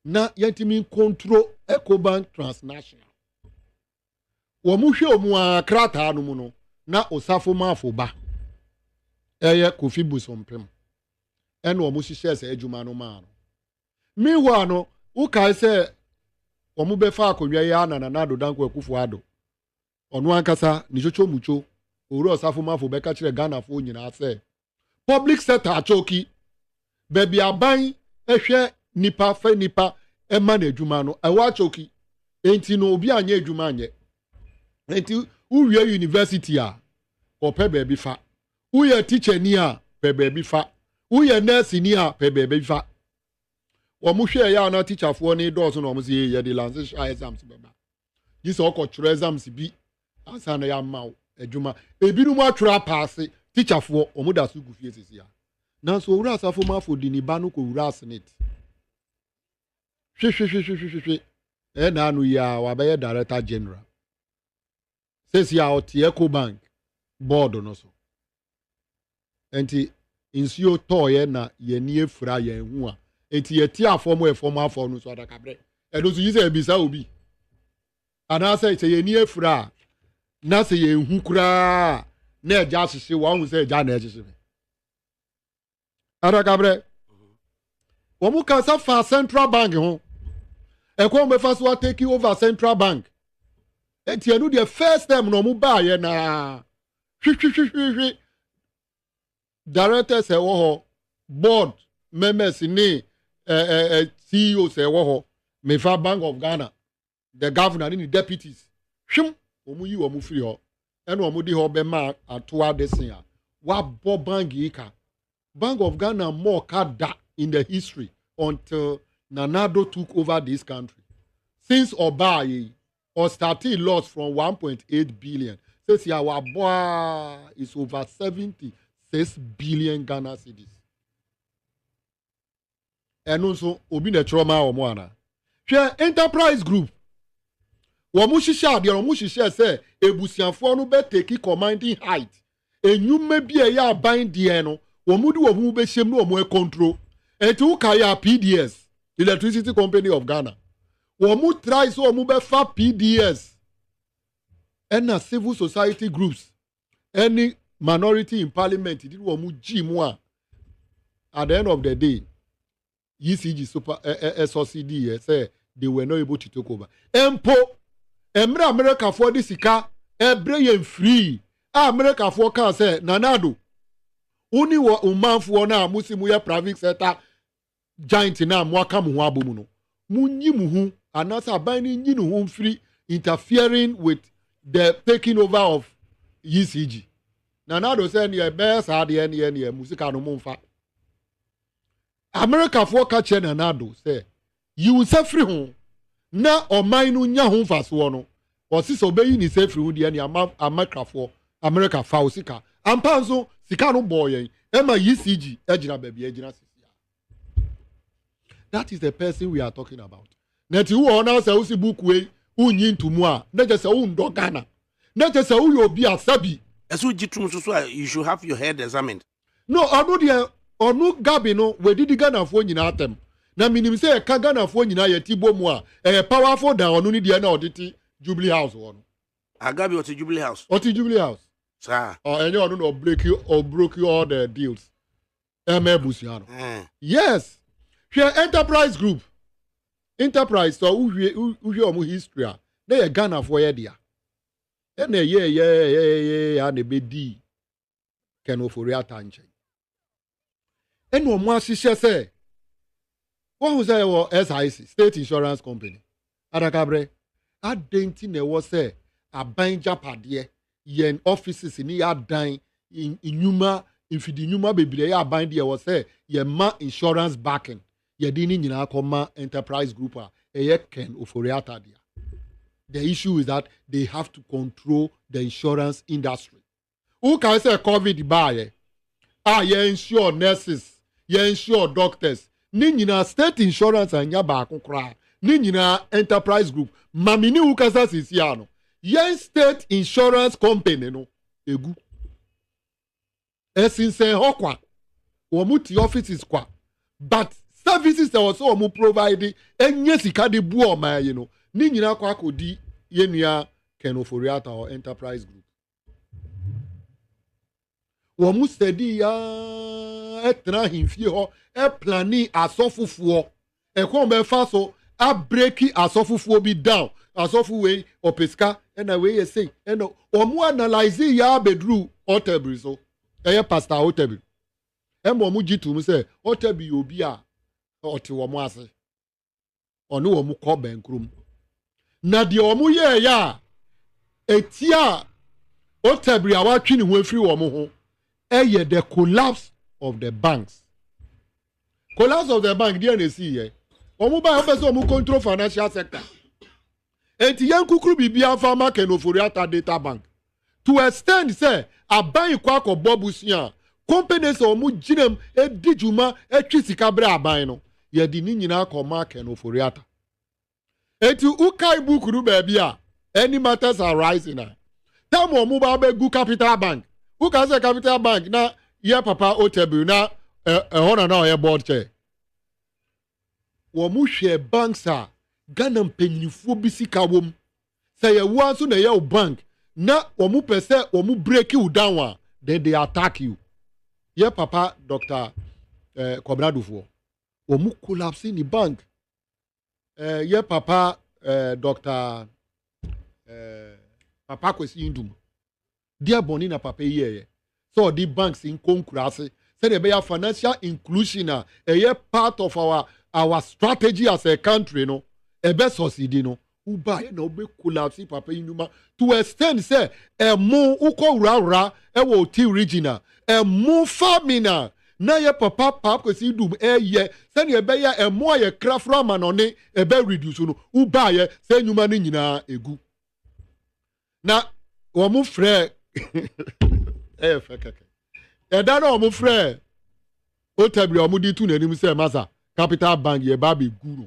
na yɛntimi control Ecobank Transnational wɔn mu hwɛ wɔn a krataa no mu no na osafo maafo ba ɛyɛ Kofi Busompem ɛna wɔn hyehyɛ sɛ adwuma no maa no meanwhile no wokae sɛ wɔn bɛfa akonnwa yi ana Nanado Dankwa Akufo-Addo ɔno ankasa ne twotwo mucho owura osafo maafo bɛka kyerɛ Ghanafoɔ nyinaa sɛ public sector achoki baabi aban ɛhwɛ nipa fɛ nipa ɛma na adwuma no ɛwɔ achoki enti no obi anya adwuma anyɛ enti uwie university a ɔpɛ baabi fa uyɛ teacher ni a pɛ baabi fa uyɛ nurse ni a pɛ baabi fa wɔn hwɛ ya na teacherfoɔ ne dɔɔso na wɔn sɛ yɛ de lance hwɛ exams bɛba yi sɛ ɔkɔ twerɛ exams bi ansa na yɛ ama adwuma ebinom atwerɛ apaase teacherfoɔ wɔn da so gu fie sisi a nanso owura asafo maafo di ne ba no kɔ wura Senate hwehwehwehwehwehwehwe ɛna ano yi a wabɛyɛ director general sesi a ɔte Ecobank board no so enti nsuo tɔɔyɛ na yɛni efura yɛn ho a enti yɛte afɔm afɔ no so adakabrɛ ɛno so yi sɛ ebisa obi anaasɛ sɛ yɛni efura na sɛ yɛn hu koraa na ɛgya ahyehye wɔn sɛ ɛgya na ɛhyehye adakabrɛ wɔn kasa fa Central Bank ho ɛkɔn bɛfa so take over Central Bank enti ɛnu deɛ first time na wɔn baayɛ na hwehwehwehwehwe directors ɛwɔ hɔ board members ne CEOs ɛwɔ hɔ mefa Bank of Ghana the governor ne deputies hwem wɔn yi wɔn firi hɔ ɛna wɔn de hɔ bɛma atoa desin a wabɔ bank yi ka Bank of Ghana more kada in the history until Nanado took over this country since Obaye or starting loss from 1.8 billion says our boy is over 76 billion Ghana cedis. And also obi na trauma o mo ana hwe enterprise group wo mu hihya de wo mu hihya say ebusiafo no be take commanding height enyume bi e ya ban de no wo mu de wo mu be hyem no wo mu control etu ka ya PDS Electricity Company of Ghana wo mu try so wo mu be fa PDS and civil society groups any minority in parliament did wo mu gimu a at the end of the day ECG super SOCD say they were not able to take over. Empo America for this sika ebre free. America for can say Nanado. Uni wo umanfo na musimu ya private sector giant na mwaka mu abumu no. Munyi muhu anasa bani nyi no free interfering with the taking over of ECG. Nanado say ne be sa de ne musika no mumfa. America for catch Nanado say you say free home na oman no nya ho faso no o si so beyi ni say free hu de ne America America fa osika ampa nso sika no boy yen e ma ECG agina baabi agina sisia. That is the person we are talking about. Na ti wo na say usi book we unyi ntumu a na je say undo Ghana na je say uyo obi asabi esu jitum so you should have your head examined. No ono de onu gabi no we didi Ghana fo nyina atem na minim say ka Ghana fo nyina ye tibo mu a powerful da onu ni de na oditi Jubilee House wono agabi oti Jubilee House sir enye onu no break you all the deals busiano yes share enterprise group enterprise so uhwe omu history a na ye Ghana fo ye dia na ye ya na bedi kenofori atanche enu omo asise se who say wo SIC State Insurance Company adakabre adenti na wo say aban Agyapade yen offices ni adan inyuma if the nyuma bebre ya bind there was say ye ma insurance backing ye di ni nyina akoma enterprise group a ye Ken Ofori-Atta dia. The issue is that they have to control the insurance industry. Who can say COVID buy? Ye insure nurses, ye insure doctors. Ni nyina state insurance anya ba akokra. Ni nyina enterprise group. Mamini who can say sisi no. Ye state insurance company no egu. Esinse hokwa. Omuti offices kwa. But services that was so provide enye sika de bu o ma no. Ni nyina kwa akodi yenua Ken Ofori-Atta or enterprise group. Womu steady ya etra himfie ho e plani asofufuo e ko be fa so a breaki asofufuo bi down asofu we opeska na we ye say no womu analyze ya bedru Otebri so e pastor Otebri e mo mu gitum say Otebri obi a oti womu ase onu womu ko benkrum na de womu ye ya etia Otebri awatwi ni ho afiri womu ho the collapse of the banks. Collapse of the bank, dear see omu ba obeso omu control financial sector. Enti yan kukuru bibia farmer Ken Ofori-Atta data bank. To extend say aban kwa ko bobusia companies omu jinem edijuma etwisika bra aban no ye di ni nyina akoma Ken Ofori-Atta. Enti ukai bukuru bebia any matters are rising now. Tam omu ba be capital bank. Who can say capital bank na ye papa Otebri na hona na ye board chair. Womu share banks a Ghana mpanyinfo bisika wom. Say ye wanso na ye bank na womu pese womu break you down then they attack you. Ye papa Dr. Kobradufo. Womu collapse in the bank. Ye papa Dr. Papa Kwesi Ndum. Dear Bonina Papa ye. So the banks in Konkurase say they be a financial inclusion a part of our strategy as a country no e be succeed no uba no be collapse Papa Inuma to extend say e mo uko ura e wo ti regional e mo famina na ye papa Kwesi Ndum ye say e be ya e mo ye krafra manone e be reduce no uba ye say nyuma ni nyina egu na wo mo frɛ fekeke eda na omu frɛ Otebri omu di tu n'anim sɛ masa capital bank ye ba be guru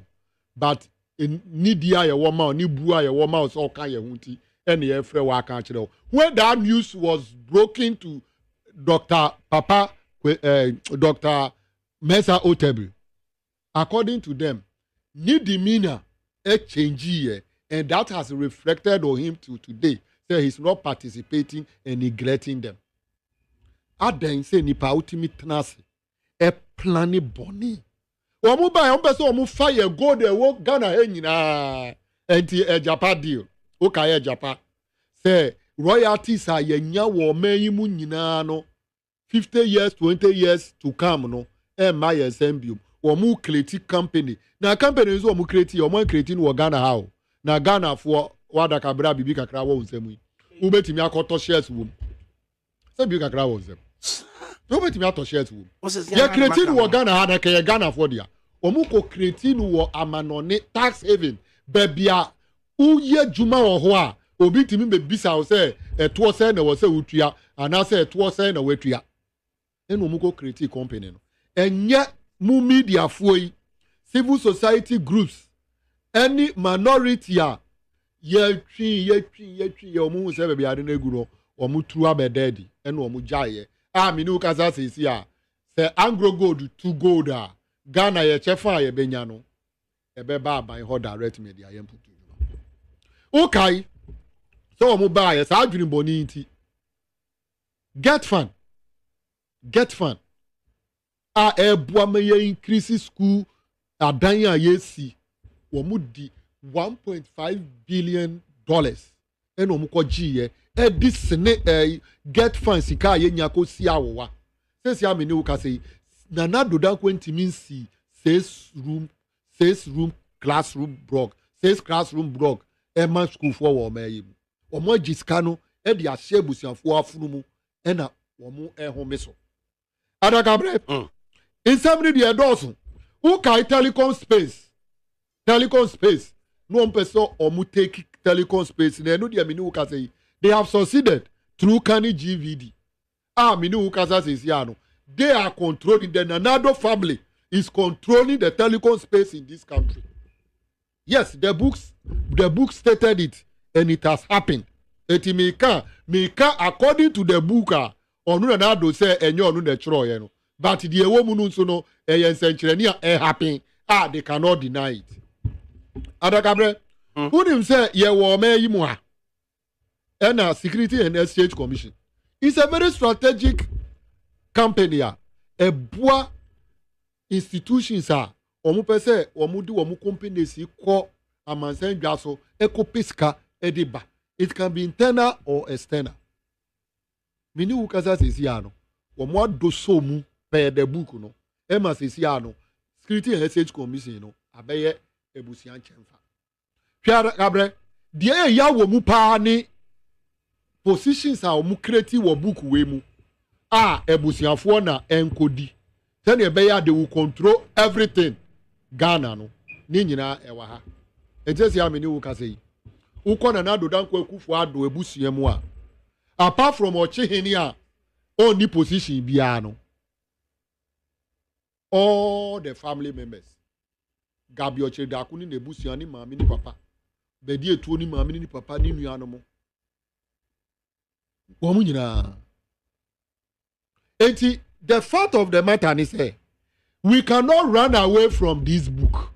but ni dia ye wo ma ni bua ye wo ma so ka ye hunti ene ye frɛ wa ka kyerɛ when that news was broken to Dr. Mesa Otebri, according to them ni demeanor change ye and that has reflected on him to today. Say he's not participating and neglecting them. Aden say nipa ultimate tenase e plani boni. Omu ba yon beso omu fire go de wo Ghana nyina enti Agyapade deal. Okyehene Agyapade say royalties are yenya wo man mu nyina no 50 years 20 years to come no e ma ye sembium. Omu create company. Na company nso omu create omu create no Ghana how. Na Ghana for wada kabra bibi kakra wo nsemu ubetimi akoto shares wom se bibi kakra wo nsem ubetimi ato shares wom ye create wo Ghana ha na ke Ghana for dia omu ko create wo amanone tax haven bebia uye juma wo ho a obi timi be bisa wo se eto se na wo se utua ana se eto se na watua eno omu ko create company no enye mu media foi civil society groups any minority a ye twi omu se be ade na egu no omu tru abededi ena omu jaye me ni ukasa sisi a se anglo gold to gold a Ghana ye chefa ye benya no e be ba ban ho direct media ye mputu okay so omu ba ye sa adwini boni nti get fund a ebua me ye increase school adan a ye si omu di $1.5 billion eno mu ko giye e disne get fund sika ye nya ko si awowa sesi amene wo ka sei nana dodan kwentimi si 6 classroom block e man school for wo ma yi omo gisika no e di ahye busianfo afunu mu e na wo mu e ho meso Adakabre. In somebody the adults who can telecom space. No one person or mu take telecom space. They know the aminu can say they have succeeded through Kani GVD. Minu Ukasa says Yano. They are controlling the Nanado family is controlling the telecom space in this country. Yes, the book stated it, and it has happened. Eti meka according to the book, onu na do say enyo onu na chro ye no. But the woman nso no e happen. They cannot deny it. Adakabre, who him say ye wo me yi mu ha. And Security and Exchange Commission. It's a very strategic company. A boa institutions are omu pese omu di omu company si ko amansen dwaso eko piska ediba. It can be internal or external. Mini ukasa sesiano omu adoso mu per the book no ema sesiano Security and Exchange Commission no abeye ebusian chemfa. Hwara kabre die ya wo mu pa ni positions a omu create wo book we mu ebusianfo na enkodi then ebeya they will control everything Ghana no ni nyina ewa ha ejesi ameni wo ka sei ukona na do danko akufo ado ebusian mu a apart from Okyehene a oni position bia no all the family members Gabi Okyehene ni ebusian ni maami ni papa bedi etuo ni maami ni papa ni nuano mo the fact of the matter is we cannot run away from this book.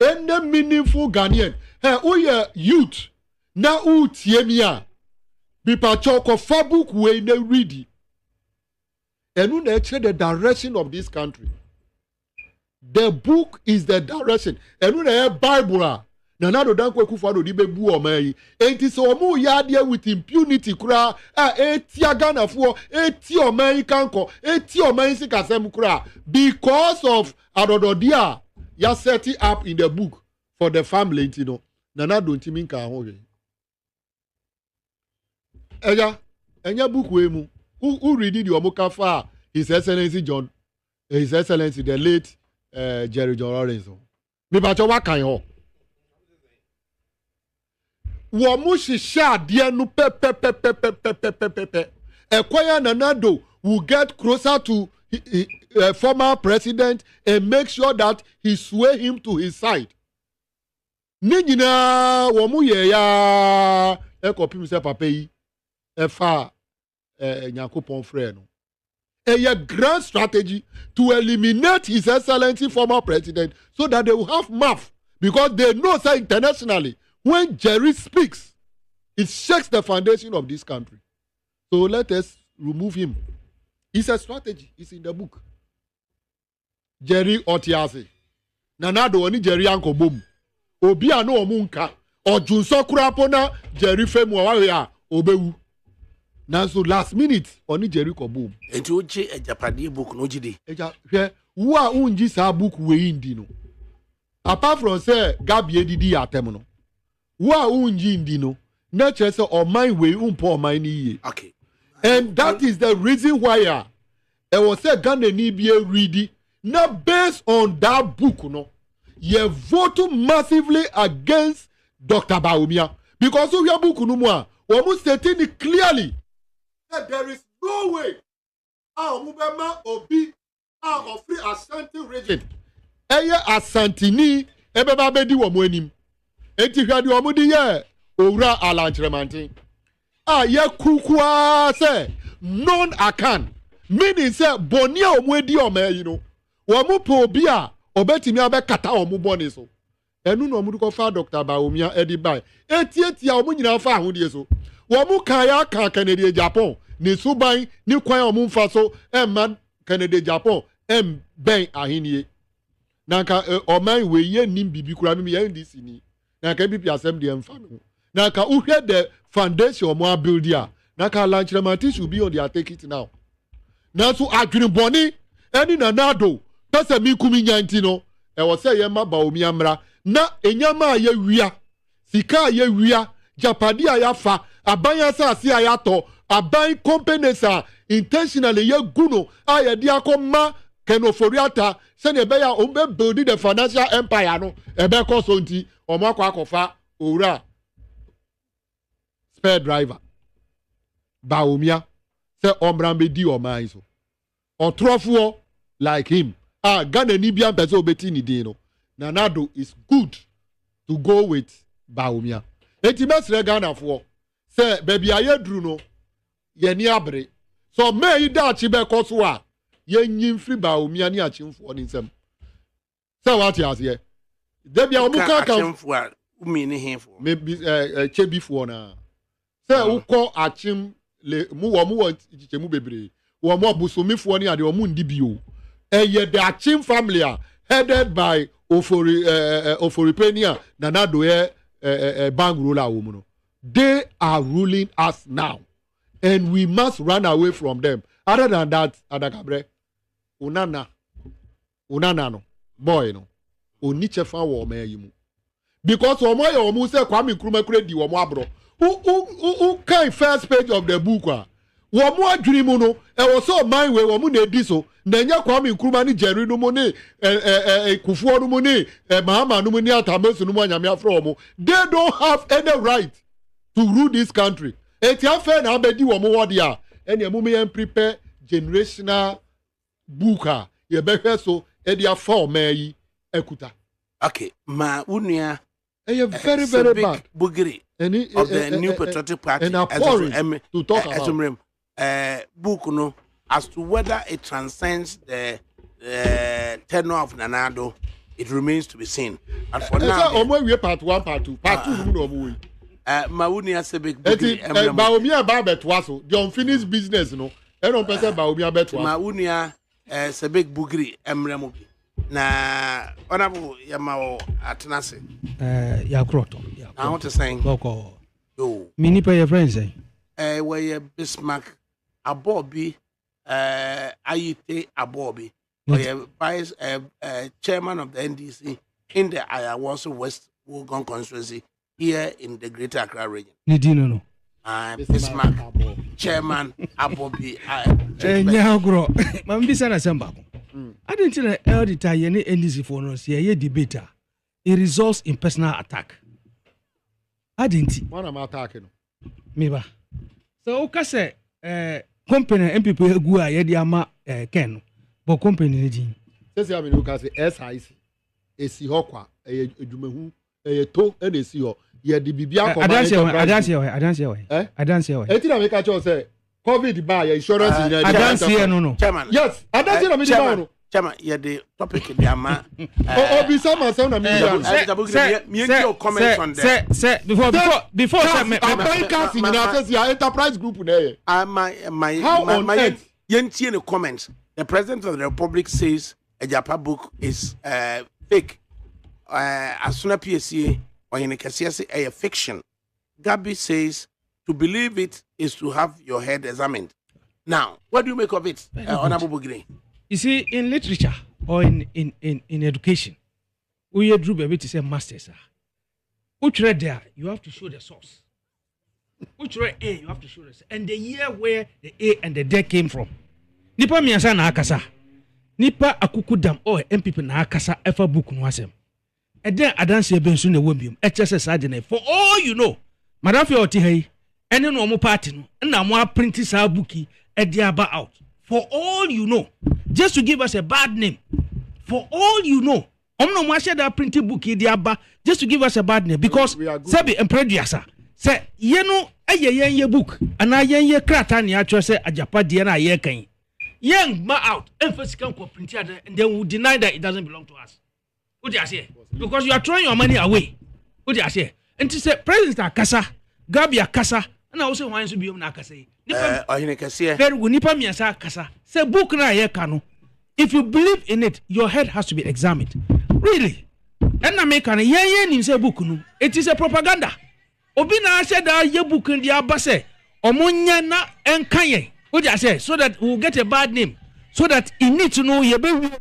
Any meaningful Ghanaian, we youth na utiemia bipachoko fa book we na read. And we check the direction of this country. The book is the direction. And we Bible. Nanado dankwe kufado di bebu omayi. Enti so omu yadie with impunity kura. Eti agana fuo. Eti omayi kanko. Eti omayi si kasemu kura. Because of adododia. Ya set it up in the book for the family. You know. Nanado ntiminka ahoye. Enya book wemu. Who read the omuka fa His Excellency His Excellency the late Jerry John Lawrence. Mibacho wakanyo. Ekwaya Nanado will get closer to former president and make sure that he sway him to his side. Nijina womu ye ya ekopi mse papeyi efa Nyankopon frere no. A grand strategy to eliminate His Excellency former president so that they will have math because they know say internationally when Jerry speaks, it shakes the foundation of this country. So let us remove him. It's a strategy. It's in the book. Jerry Otiase. Nanado oni Jerry Uncle Boom. Obi ano omunka. Ojunso kurapona Jerry Femu ya obewu. Nanso last minute oni Jerry ko boom. Enti oje Agyapade book no jide. Wa unji sa book we indi no. Apart from say Gabi edidi atem no. Wa unji indi no. Nature say o mind we umpo mind ni. Okay. And that is the reason why I was say Ghana ni be ready. Now based on that book no. You vote massively against Dr. Bawumia because of your book no more. We must stating it clearly that there is no way our movement obi our free Ashanti region. Eye Asantini ebeba bedi wo mo anim. Enti hwade wo mo di ye owura alanchremantin. Ye kukua say non akan. Meaning say bonia o mo edi o ma yi no. Wo mo po obi a obetimi abekata o mo bone so. Enu no mu ko fa Dr. Bawumia edi bai. Eti a o mo nyina fa ahodie so. Wo mu kan ya kan Canada Japan ni suban ni kwan o mu mfa so man Canada Japan ben ahenie. Nanka oman we ye nim bibi kura mi ye ndc ni. Nanka bibi asem de mfa no. Nanka uhwe the foundation o mo build ya. Nanka Lanchramati should be on their take it now. Nanso adwene boni eni Nanado pese mi kumi nyanti no. E wo se ye ma Bawumia mra na enyama ye wia. Sika ye wia. Japadi ayafa. Abanya sa asi ayato. Aban companies intentionally ye guno aye dia ma kenoforiata sene be ya o be build the financial empire no e be ko so nti o mo akwa owura spare driver Baumia say ombran be di o man so otrofo like him Ghana ni bian person obeti ni din no Nanado is good to go with Baumia eti mesre Ghana for say baby ayedru no ye ni abre so me da chi be ko so a ye nyim free Baumia ni achimfo ni nsem say what you say there be omuka achimfo a umi ni hemfo maybe chebifo na say ukọ achim le mu wo chichemu bebre wo mo busomifo ni ade wo mu ndi bio eye the achim family headed by Oforipenia Nanado bank ruler woman. They are ruling us now, and we must run away from them. Other than that, Adakabre, unana no boy no, unichefa wo meyimu. Because omo ye omo se Kwame Nkrumah kredi wo mo abro. Who kind first page of the book wa? Wo mo adwiri mu no, e wo so man we wo mo na edi so. Nanya Kwame Nkrumah ni Jerry no mo ni Kufuor no mo ni Mahama no mo ni Atamesu no mo anyame afro mo. They don't have any right to rule this country. Eti afa na abedi wo mo wodi a ene mo me prepare generational booker ye behwe so e dia for mayi ekuta. Okay, ma unua very very bad bugiri of the New Patriotic Party and to talk about book no as to whether it transcends the tenure of Nanado, it remains to be seen. And for now, we part 1, part 2. Part 2 no more. Maunia Sebek Baumia Babet waso, the unfinished business no. I don't person Baumia Betwa. Maunia Sebek Bugri Emremobi. Na honorable Yamao Atanase. Yakroto. I want to say, Boko. Yo. Mini pay your friends, eh? Where Bismarck Abobi. Ayite Abobi, vice chairman of the NDC in the Ayawaso West Wogon constituency here in the Greater Accra region. Nidino no. Bismarck chairman Abobi. Nyagro. Mambisa na samba. I didn't tell the elder Tayene NDC for no see a debater. It results in personal attack. I didn't. What am I attacking? Meba. So Okase company MPP gu a yedi ama Ken but company ni din say am no ka say SIC esi hokwa edwumahu to e na esi ho ye de bibia akoma adanse we eti na me ka cho say COVID ba ya insurance ni adanse no chairman yes adanse na me dey no chairman ye the topic dey ama obi sama say na me me your comments on that say before America in na enterprise group na my yentie comments. The president of the republic says Agyapade book is fake. As soon as PSA or in a fiction. Gabi says to believe it is to have your head examined. Now, what do you make of it, Honorable Bugri? You see, in literature or in education, we drew baby to say masters. Which read there, you have to show the source. Which read A, you have to show the source. And the year where the A and the D came from. Nipa miasa na akasa. Nipa akukudam or MPP na akasa efa book no asem. And then adanse bensu na wombium. HSS adene. For all you know, Madafi oti hei, ene no mo party no, na mo print sa booki e dia ba out. For all you know, just to give us a bad name. For all you know, no mo share that printed book dia ba just to give us a bad name because sabi empreduasa. Say ye no ye book ana ye krata ne atwa say Agyapade na ye kan. Young ma out emphasis can ko printed and then we deny that it doesn't belong to us. What do you say? Because you are throwing your money away. What do you say? And to say president akasa, Gabi akasa, and also wants to be on akasa. Very good nipa miasa akasa. Say book na ye kanu. If you believe in it, your head has to be examined. Really? And I make an ye say book no. It is a propaganda. Obi na said that ye book in the abase. Omonya na enkanye. What do you say? So that we'll get a bad name. So that you need to know ye be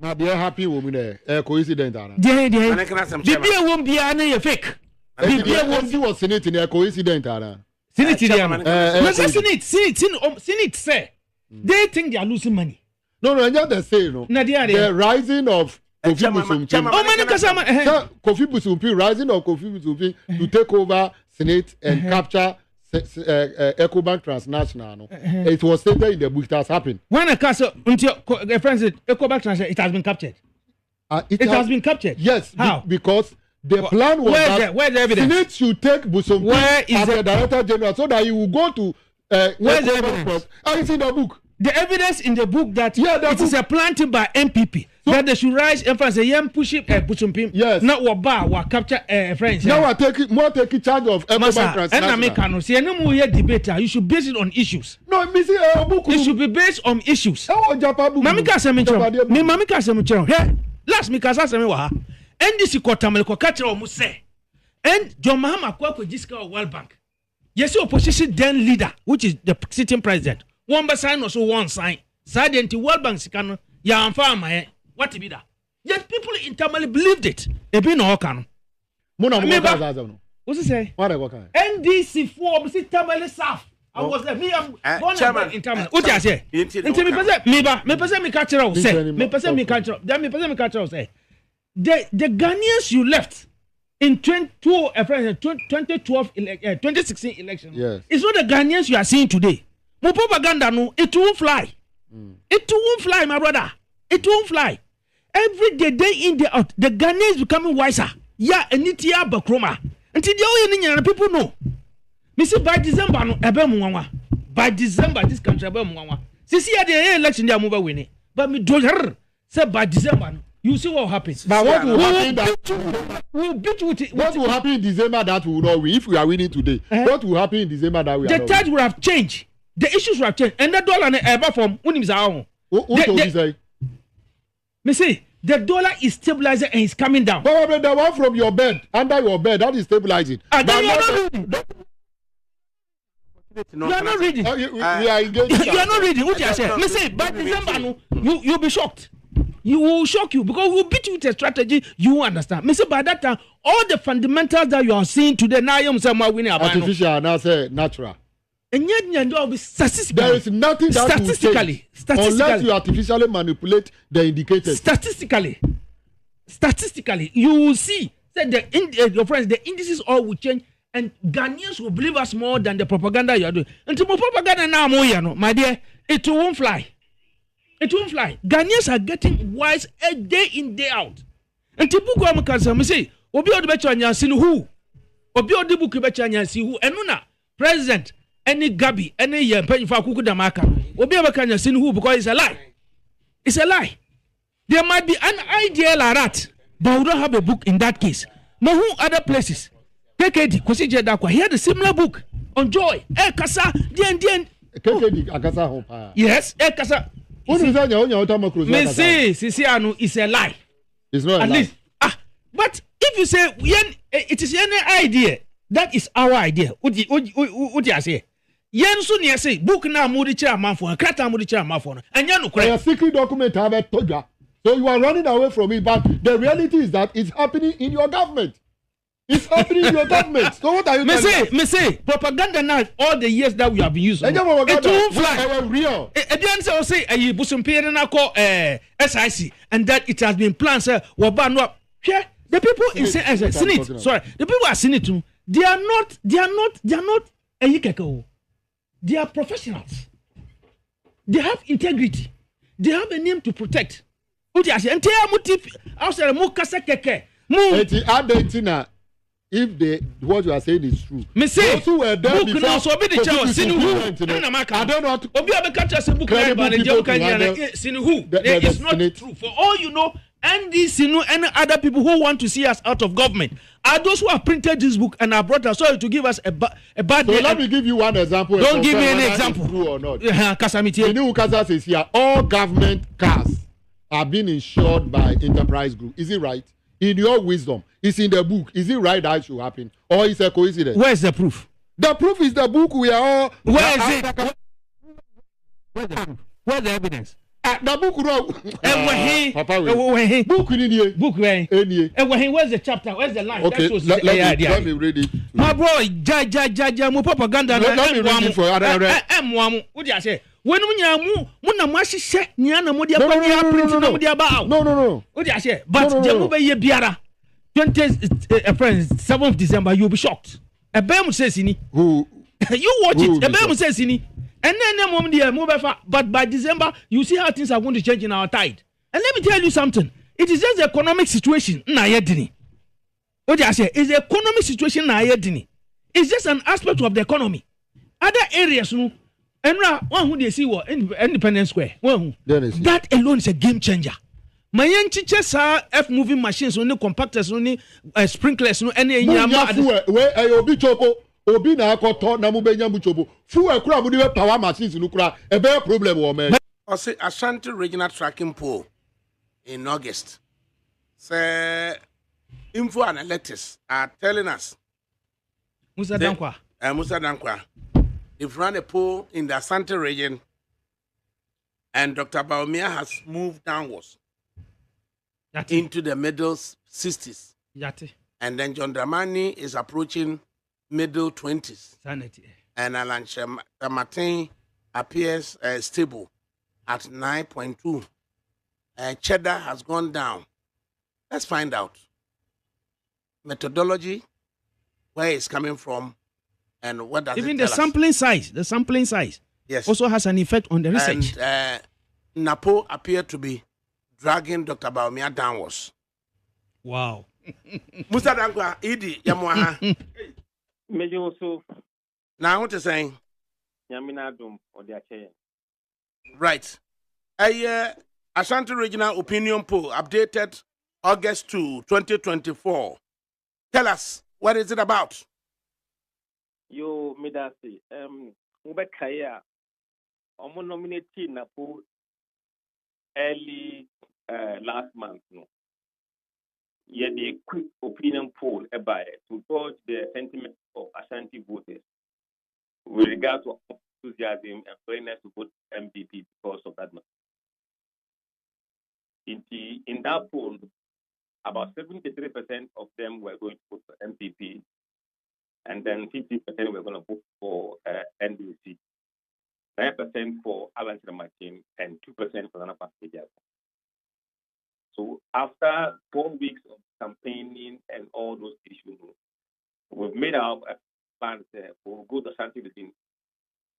now they are happy woman there. Coincident ana. Bibi won't be ana ye fake. Bibi won't be was senate in a coincident ana. Senate say they think they are losing money. No, they say no. The rising of Kofi Busumpi, rising of Kofi Busumpi to take over Senate and capture Ecobank Transnational. No? It was stated in the book. It has happened. When a castle until friends Ecobank Transnational, it has been captured. It has been captured. Yes. How? Because the plan was where's the evidence? Senate should take Busumpi as the Director General so that he will go to where's the evidence? It's in the book. The evidence in the book that it is a planting by MPP that they should rise and say young push it Busumpi. Yes. Not what capture friends. Now I take charge of Ecobank Transnational. And see no more debate. You should base it on issues. No, me see book. It should be based on issues. Mamika Semichon. Hey, last me kasa semi wa. NDC kotamel ko catch o say. And John Mahama Kwakwe Jiska World Bank. Yes, opposition then leader, which is the sitting president. One by sign or so one sign. Side into World Bank Sikano, ya farmer, what to be that? Yet people internally believed it. A been all can. What's it say? What I work on? NDC form sit tamale south. I was there. Me, I'm one in Tamale. What I say? Until me person me catch out say. Me person me catch out. Then me person me catch out say. The Ghanaians you left in 2012 2016 election. Yes. It's not the Ghanaians you are seeing today. My propaganda no, it won't fly. It won't fly, my brother. It won't fly. Every day in day out, the Ghanaians becoming wiser. Yeah, and it ya bakroma. Until the people know. Me see by December no ebe muwa. By December this country ebe muwa. See the election they are moving winning. But me do say by December no, you see what happens. But what will happen? We'll beat with it. What will happen in December that we will not win if we are winning today? What will happen in December that we are not? The tide will have changed. The issues will have changed. And the dollar ever from when is our own. What told you say? Me say the dollar is stabilizing and it's coming down. Probably the one from your bed, under your bed, that is stabilizing. And then you are not reading. You are not reading. We are engaged. You are not reading. What you say? Me say by December no, you'll be shocked. You will shock you because we'll beat you with a strategy you understand. Me say by that time, all the fundamentals that you are seeing today now you say more winning about artificial and now say natural. And yet statistically. There is nothing that will change unless you artificially manipulate the indicators. Statistically, you will see that your friends, the indices all will change, and Ghanaians will believe us more than the propaganda you are doing. And more propaganda now, my dear, it won't fly. It won't fly. Ghanaians are getting wise a day in, day out. And Tibuku Amakansa, me say, Obi Odebechanya sin who? Obi Odebuku Bechanya see who? And Nuna, President. Any Gabi, any penny for Kuku Damaka, will be able to see who because it's a lie. It's a lie. There might be an idea like that, but we don't have a book in that case. But who other places? KKD, Kwesi Dakwa, he had a similar book on joy. Kasa, DN. KKD, Akasa Hopa. Yes, Kasa. What is that? Me say, Sisiano is a lie. It's not at a lie. Least, but if you say it is any idea, that is our idea. What you say? Yen so near say book na mudi chairman for krata mudi chairman for and you know a secret document have told you. So you are running away from it, but the reality is that it's happening in your government. It's happening in your government. So what are you telling me? Say propaganda now all the years that we have been using. It won't fly. Real. Again say a Busumpi na call SIC and that it has been planned say waba no here the people in Senate. Sorry, the people are Senate too. They are not They are professionals. They have integrity. They have a name to protect. If what you are saying is true. Me say, those who were there before, I don't know. It's not true. For all you know, and these and other people who want to see us out of government are those who have printed this book and have brought us sorry to give us a bad. So let me give you one example. Don't give me any example. True or not? The new Kasa says here, all government cars are being insured by Enterprise Group. Is it right? In your wisdom, it's in the book. Is it right that should happen, or is it a coincidence? Where's the proof? The proof is the book. We are all. Where is it? Where's the evidence? na book no. Papa we. Book ni nie. Book we. Enie. Where's the chapter? Where's the line? Okay, let me read it. My boy, ja mo propaganda let me read it for you. What do you say? When mu na mo ahyehyɛ nia na mo de akwa nia print na mo de aba. No. What do you say? But jamu be ye biara 7th December you'll be shocked. A bam says ini. You watch it. A bam says ini. And then mom dear move. But by December you see how things are going to change in our tide. And let me tell you something. It is just the economic situation. Na yedini. What do you say? It's the economic situation na yedini. It's just an aspect of the economy. Other areas no. And one who they see what Independence Square. That alone is a game changer. My young teachers are F moving machines, only compactors, only sprinklers, no any obi chopo, obi na akoto na mubenya muchobo. Fu e kura mu power machines no kura e be problem wo man. Ose Ashanti Regional Tracking Poll in August. Say info analytics are telling us Musa Dankwa. They've run a poll in the Ashanti region and Dr. Bawumia has moved downwards. Into the middle 60s. And then John Dramani is approaching middle 20s. Sanity. And Alan Martin appears stable at 9.2. Cheddar has gone down. Let's find out. Methodology, where it's coming from, and what does even it the tell sampling size, the sampling size, yes, also has an effect on the research. And Napo appeared to be dragging Dr. Bawumia downwards. Wow. Musa Dankwa, Idi, Yamwaha. Major also. Now, what you saying? Yamina Dum or the Ache. Right. Ashanti Regional Opinion Poll updated August 2, 2024. Tell us, what is it about? Yo, Midasi, Ubekaya, Omo nominated Napo early last month. No, yeah, the quick opinion poll by to gauge the sentiment of Ashanti voters with regard to enthusiasm and willingness to vote MPP because of that. In that poll, about 73% of them were going to vote for MPP, and then 50% were going to vote for NDC, 9% for Alan Martin, and 2% for Nana Pascal. So after 4 weeks of campaigning and all those issues, we've made our plans for go to Ashanti region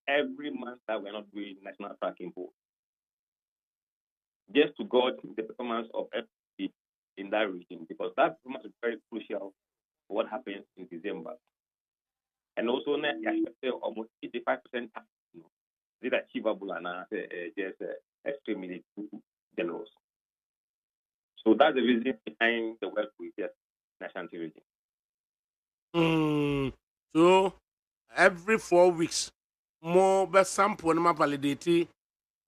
every month that we're not doing national tracking poll, just to gauge the performance of FP in that region, because that performance is very crucial for what happens in December. And also, almost 85% is achievable and just extremely generous. So that's the reason behind the work we get in Ashanti region. So every 4 weeks, more best sample and validate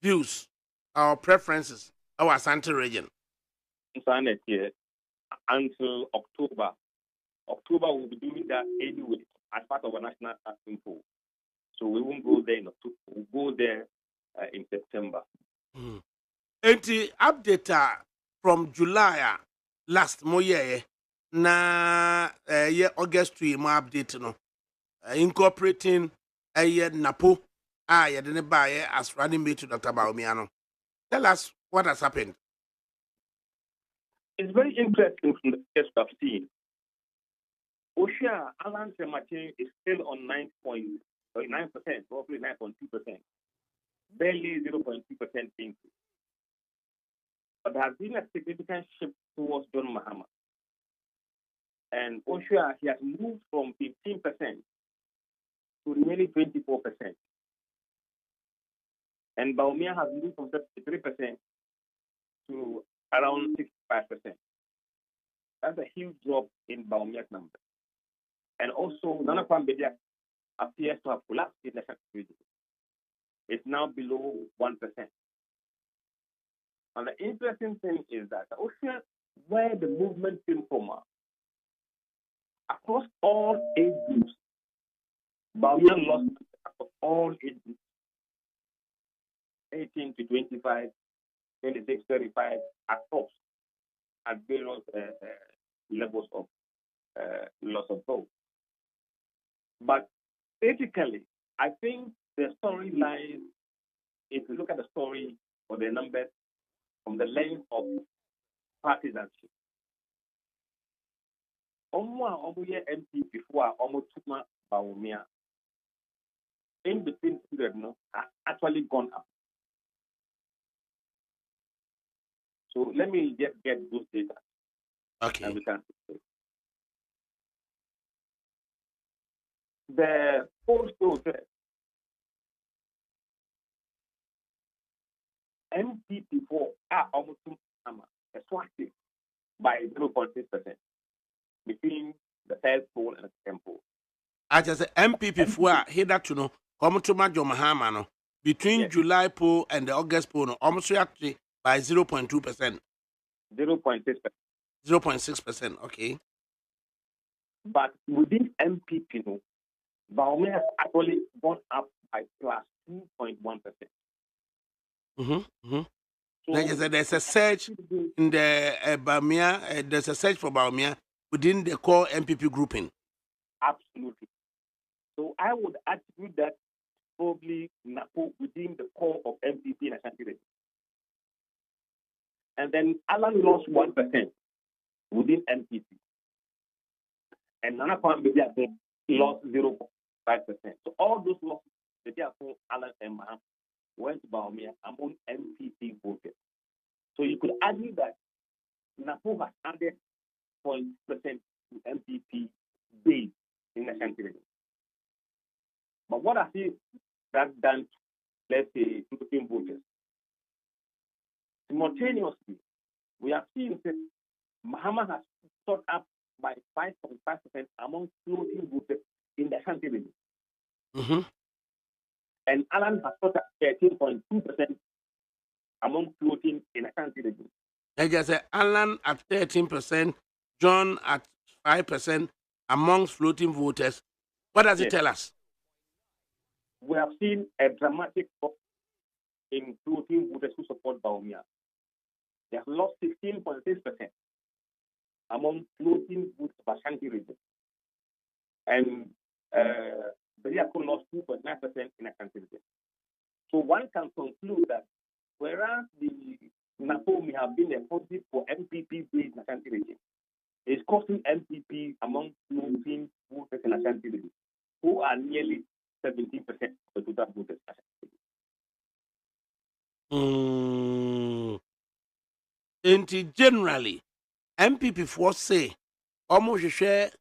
views, our preferences, our Ashanti region. Until October. October we'll be doing that anyway as part of a national tracking poll. So we won't go there in October. We'll go there in September. And the update from July last year, na August 3 mo update no incorporating Napo didn't buy as running mate to Dr. Bawumia no. Tell us what has happened. It's very interesting from the test I've seen. Osha Alan Martin is still on 9.9%, probably 9.2%, barely 0.2% increase. But there has been a significant shift towards John Mahama. And Osha, he has moved from 15% to nearly 24%. And Bawumia has moved from 33% to around 65%. That's a huge drop in Bawumia's numbers. And also, Nana Kwambedia appears to have collapsed in the region. It's now below 1%. And the interesting thing is that Ocean, where the movement came from, across all age groups, Bawumia lost across all age groups, 18 to 25, 26, 35 across at various levels of loss of vote. But basically, I think the story lies, if you look at the story or the numbers from the lens of partisanship. Almost MP before almost Tuma Baumia in between period has actually gone up. So let me just get those data. Okay. And we can see. The poll shows that MP4 are almost attractive by 0.6% between the first poll and the second poll. I just say MPP for here to know come to my Mahama no between July poll and the August poll no almost actually by 0.2%. 0.6%. 0.6%, okay. But within MPP, no, Baumia has actually gone up by plus 2.1%. So there's a search in the Baumia, there's a search for Baumia within the core MPP grouping. Absolutely. So I would attribute that probably Napo within the core of MPP and Ashanti. And then Alan lost 1% within MPP. And Nana Kwan lost 0.5%. So all those losses, therefore Alan and Maham went to Baumia among MPP voters. So you could argue that Napo has added 0.% to MPP base in the country. But what has that done to, let's say, floating voters? Simultaneously, we have seen that Mahama has shot up by 5.5% among floating voters in the country. And Alan has shot up 13.2% among floating in the country. I just say Alan at 13%, John at 5% amongst floating voters. What does it tell us? We have seen a dramatic drop in floating voters who support Baumia. They have lost 16.6% among floating voters of Ashanti region. And Beriako lost 2.9% in Ashanti region. So one can conclude that whereas the Napo may have been a positive for MPP based in Ashanti region, it's costing MPP among floating voters in Ashanti region, who are nearly 17% of the total voters. And generally, MPP for say almost share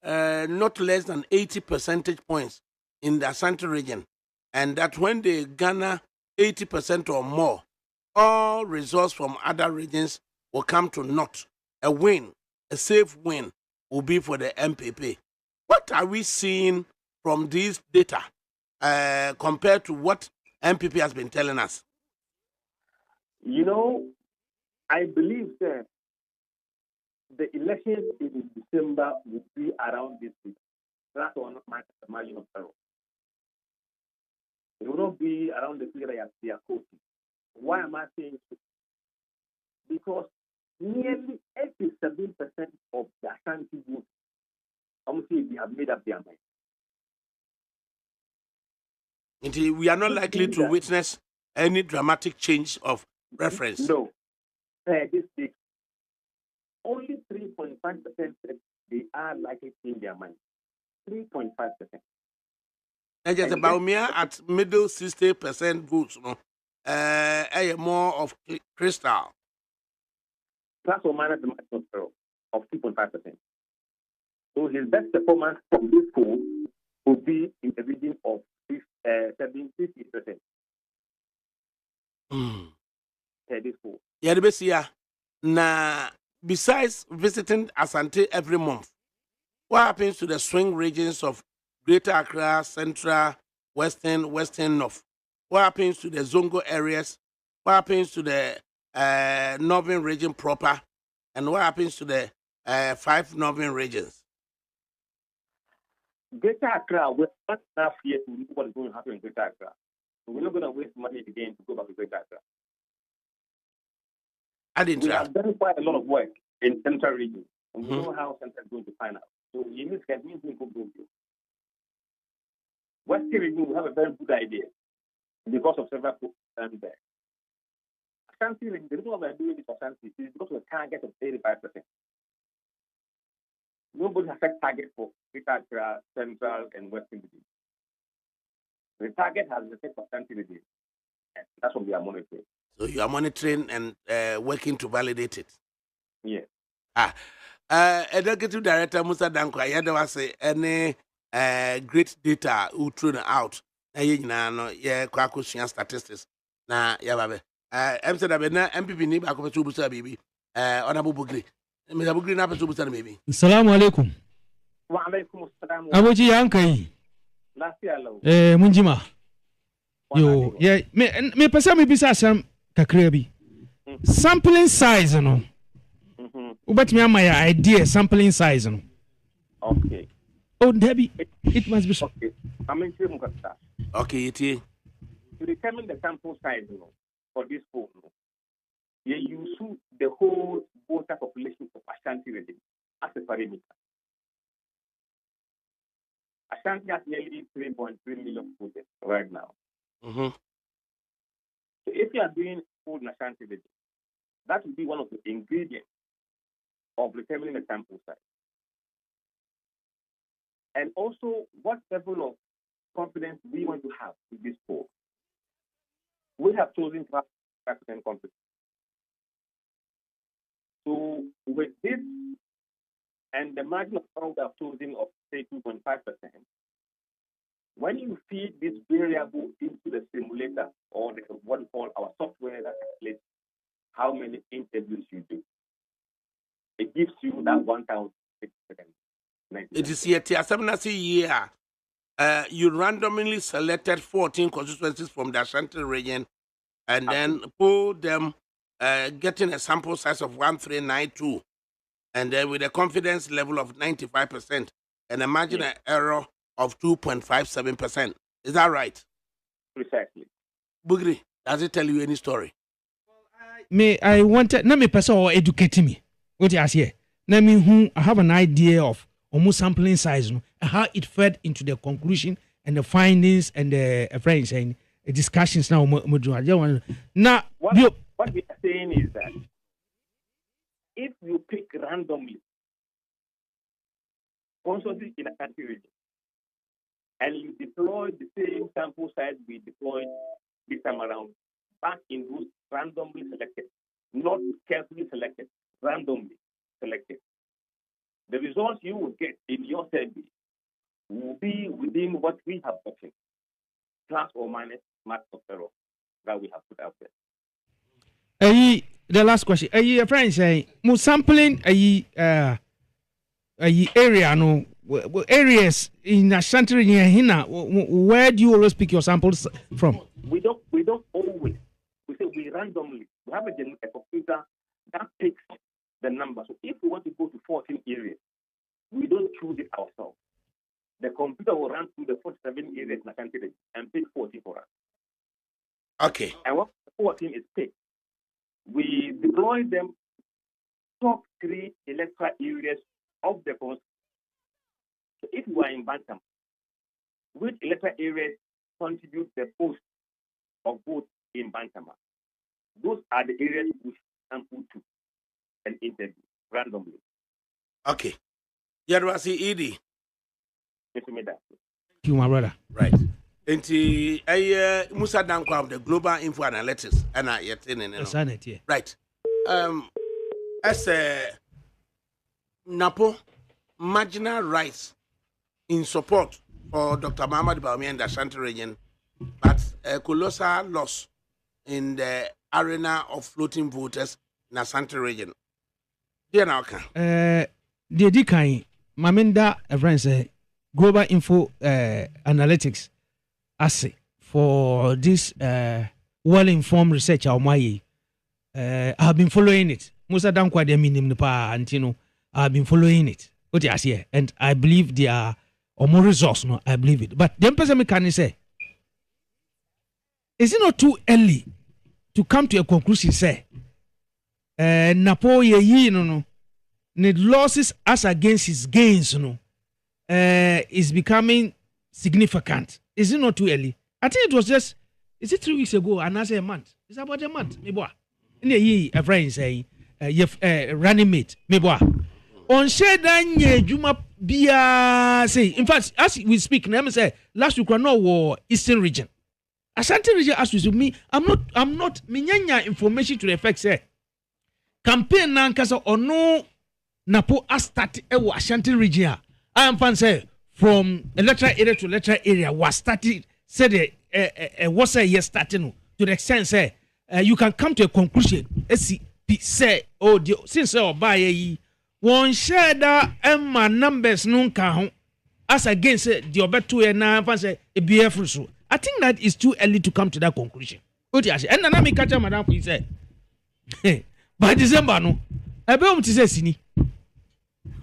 not less than 80 percentage points in the Ashanti region, and that when they garner 80% or more, all results from other regions will come to naught. A win, a safe win, will be for the MPP. What are we seeing from these data compared to what MPP has been telling us? You know, I believe that the elections in December will be around this week. That's one of my margin of error. It will not be around the period that they are quoting. Why am I saying so? Because nearly 87% of the Ashanti vote, obviously, they have made up their mind. Indeed, we are not likely to witness any dramatic change of preference. No. This week, only 3.5% said they are likely to change their mind. 3.5%. And just about me at middle 60% votes, more of crystal. Plus or minus the maximum of 2.5%. So his best performance from this poll would be in the region of 50%. This poll. Yeah, now, besides visiting Asante every month, what happens to the swing regions of Greater Accra, Central, Western North? What happens to the Zongo areas? What happens to the Northern region proper? And what happens to the 5 Northern regions? Greater Accra, we're not enough yet to know what is going to happen in Greater Accra. So we're not going to waste money again to go back to Greater Accra. We have done quite a lot of work in central region, and we know how central is going to find out. So you need to get me to go. Western region, we have a very good idea because of several programs there. Ashanti region, the reason why we're doing this for Ashanti is because we target of 85%. Nobody has set target for Greater Central and Western region. The target has been set for Ashanti region. And that's what we are monitoring. So you are monitoring and working to validate it? Yes. Executive Director Musa Danko, I had to say any great data who thrown out. Yeah, Kwakushian statistics. Na yababe. MCW na MPP ni ba ko betu busa bibi. Honorable Bugri. Mr. Bugri na betu busa bibi. Assalamu alaikum. Wa alaikum assalam. Aboji yankai. Lafiya law. Munjima. Yo, yeah, me pesa me bisa sam kakra bi. Sampling size no. Ubet me am my idea sampling size no. Okay. Oh, Debbie, it must be so. Okay. I'm in Mukasta. Okay, it is. To determine the sample size for this phone, you use the whole voter population of Ashanti region as a parameter. Ashanti has nearly 3.3 million voters right now. So if you are doing food in Ashanti region, that will be one of the ingredients of determining the sample size. And also, what level of confidence we want to have with this poll. We have chosen to have 5% confidence. So with this and the margin of error we have chosen of say 2.5%, when you feed this variable into the simulator or what we call our software that calculates how many interviews you do, it gives you that 1,600. It is yet year. You randomly selected 14 constituencies from the Ashanti region and then pull them, getting a sample size of 1392, and then with a confidence level of 95% and a margin of error of 2.57%. Is that right? Precisely. Bugri, does it tell you any story? I wanted, let me person or educate me. What you say? Let me who I have an idea of almost sampling size, and how it fed into the conclusion and the findings and the friends and discussions now. Now, what we are saying is that if you pick randomly consultants in a country region and you deploy the same sample size we deployed this time around back in those randomly selected, not carefully selected, randomly selected, the results you will get in your survey will be within what we have gotten, plus or minus marks of error that we have put out there. The last question. A friend say, "Mo sampling area no areas in Ashanti region. Where do you always pick your samples from?" We don't always. We say we randomly. We have a computer that picks the number. So if we want to go to 14 areas, we don't choose it ourselves. The computer will run through the 47 areas in Ashanti region and pick 14 for us. Okay. And once 14 is picked, we deploy them top 3 electoral areas of the constituency. So if you are in Bantam, which electoral areas contribute the most of votes in Bantama? Those are the areas we sample to and interview randomly. Okay. Yarwasi Edie. Thank you, my brother. Right. And Musa Danko of the Global Info Analytics and I yet in right. As a Napo marginal rights in support for Dr. Muhammad Bawumia and the Ashanti region, but a colossal loss in the arena of floating voters in the Ashanti region. Dear Nauka. The Dikai Maminda, a friend say Global Info Analytics assay for this well-informed research. I have been following it. Musa Dankwa de minim pa antino. I have been following it. What you say, and I believe they are or more resource. No, I believe it. But the person can say, is it not too early to come to a conclusion? Say, Napo ye no the losses as against his gains is becoming significant. Is it not too early? I think it was just, is it 3 weeks ago and I say a month? It's about a month, me boy. In a year, a friend say running mate, me boy. On Shedan Juma Bia say, in fact, as we speak, let me say last week no war Eastern region. Ashanti region as with me, I'm not minyanya information to the effect say campaign nankasa or no Napo as start Ashanti region. I am fan say from electoral area to electoral area was started said was a year starting to the extent say you can come to a conclusion say oh since buy one share that Emma numbers no can as against the obeto and now say a BF so I think that is too early to come to that conclusion. And then me catch madam for say by December no ebe to say sini.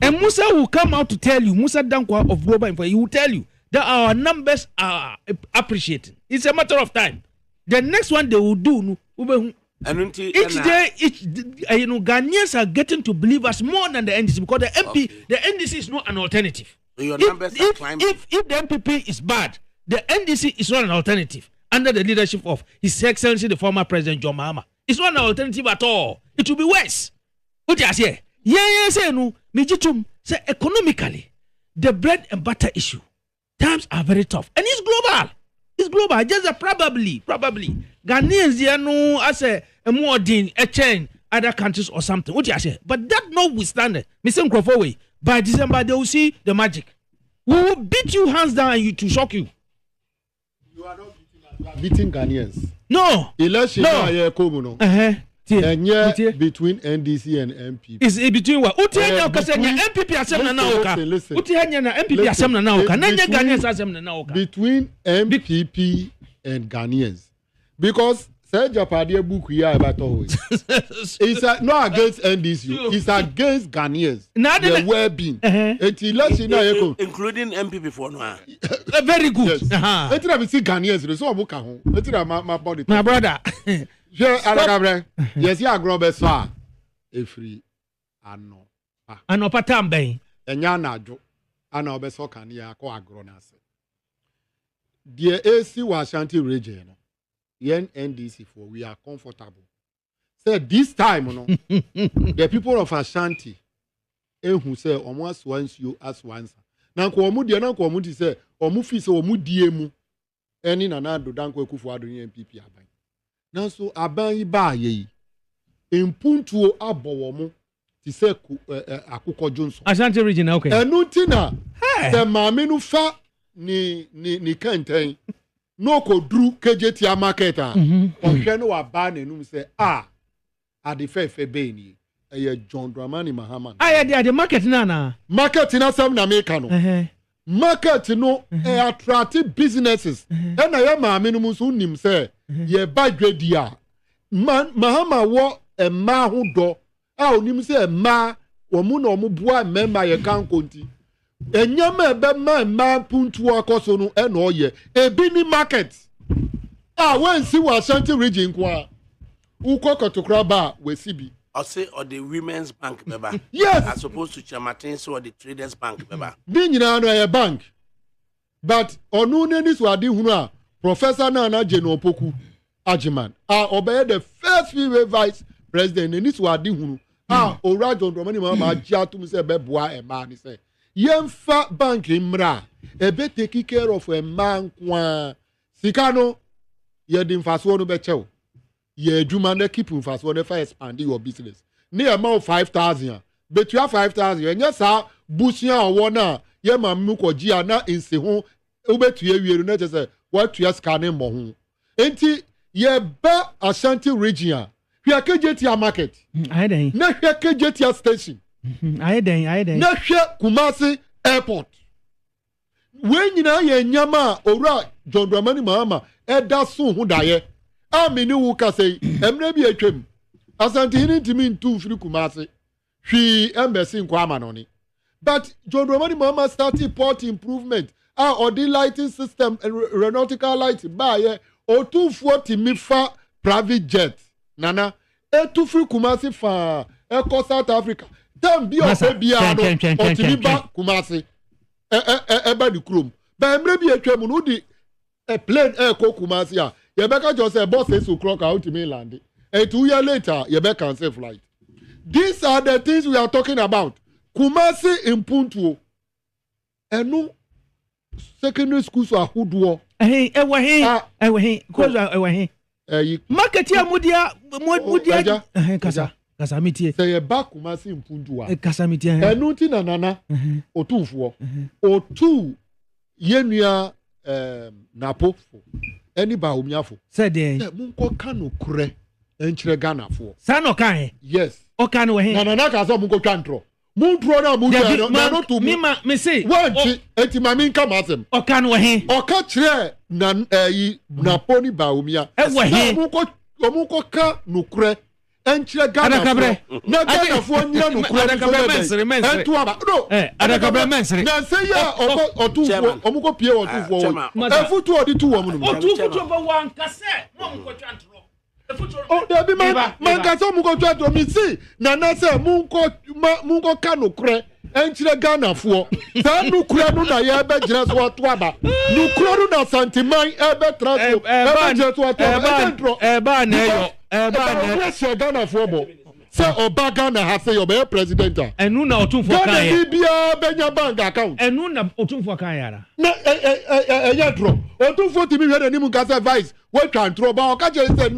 And Musa will come out to tell you, Musa Dankwa of Global Info, he will tell you that our numbers are appreciated. It's a matter of time. The next one they will do, each day, Ghanaians are getting to believe us more than the NDC because the NDC is not an alternative. So your numbers are climbing. If the MPP is bad, the NDC is not an alternative under the leadership of His Excellency the former President John Mahama. It's not an alternative at all. It will be worse. What do you say? Yeah, say no. Mijitum say economically, the bread and butter issue times are very tough, and it's global. It's global. Just probably Ghanaians there no as a more than a chain other countries or something. What do you say? But that notwithstanding, Mr. Crawford, by December they will see the magic. We will beat you hands down and to shock you. You are not beating Ghanaians. No. Election no. And yeah, between NDC and MPP. Is it between what? MPP assembly now. MPP assembly now. Between MPP and Ghanaians, because Agyapade book here about always. It's not against NDC. It's against Ghanaians. The well-being. Including MPP for now. Very good. Let's see Ghanaians. So I'm my brother. Yes, ya grobe so efri ano patambe enya najo ana obeso kan ya ko agro na ase the AC Ashanti region no yen NDC for we are comfortable say this time no the people of Ashanti who say omo aswansuo aswansa na ko omu de na ko omu ti say omu fi say omu die mu eni na na do danko ekufu ado MPP aban. Now so aban ba ye impuntuo abowo mo ti se akukọ Johnson Ashanti region okay enu tina the maame nu fa ni kantan no ko dru KJT market a ohwe no wa ba na enum se ade fefe be ni John Dramani Mahama the market na sam na make no market no attract businesses and I maame nu so nim se ye ba dwadia Mahama wo ma ho do onim se ma wo mu na omu bua member ye kan konti enyama ebe ma puntu akoso no e no ye ebi ni market when si wa Ashanti region kwa ukokotokra ba we sibi or say or the Women's Bank member. Yes, as opposed to Chamatin or the Traders Bank member. Bi nyina no ye bank but onu neni so ade hunu a Professor Nana Jeno Opoku Ajiman obey the first female vice president neni so ade hunu ora John Dramani Mahama ajia tum se beboa e ma ni se yemfa bank imra ebe take care of a man kwa sika no ye di mfaso no be chew ye adwuma na keep mfaso no fa expand your business ne amount 5,000 betua 5,000 enya sa busia owo na ye mamu ko gia na inse ho obetua wieru na se what you scanning mo ho enti ye ba Ashanti region hwe KJT market aiden na hwe KJT station aiden na hwe Kumasi airport we nyina ye nyama owura John Dramani Mahama eda so ho daye amini wo ka sei emre bi atwam Ashanti hini ntimi ntu firi Kumasi hwi embassy nkwa amanoni but John Dramani Mahama started port improvement or the lighting system aeronautical light ba ye otufuo timifa private jet nana etu free Kumasi fa eko South Africa dem bi o fe bia no otimi ba Kumasi eba di krom ba emre bi atwa mu no di a plane eko Kumasi a ye be ka just say boss 6 o'clock out to mainland and 2 years later ye be cancel flight. These are the things we are talking about. Kumasi in Puntuo enu secondary schools are huduo ewe market ya mudia kasa mitie say ye back Kumasi in Puntuo kasa mitie enu ti na nana otufuo otu yenua napo eni ba omiafo said munko kanu kure enchire Ghana fo sa no kan yes o kan we na nana ka so munko twantro muntro na mu na no to me say wanchi enti mami nka masem o kan we o ka kire na napo ni ba omia munko ka no kure enchire Ghana fo na Ghana fo nyira no kure entu aba no adakabra mensere na say ya otufo omuko pie otufo efutu odi tu wo mu no otufutu ba wan kase mo munko twantro oh debi man kase omuko twantro mi si na na say munko ka no kure enchire Ghana fo sa no kure no na ye be gire so otu aba no kure no na santiman e be transfer e be gire so otu aba ba na yo ba na Ghana fo bo say oba Ghana ha say your president enu na otumfo kan ya Ghana bia benya bank account enu na otumfo kan yara na ya draw otumfo timi hwe ni mu ka say vice we twan draw ba o ka je say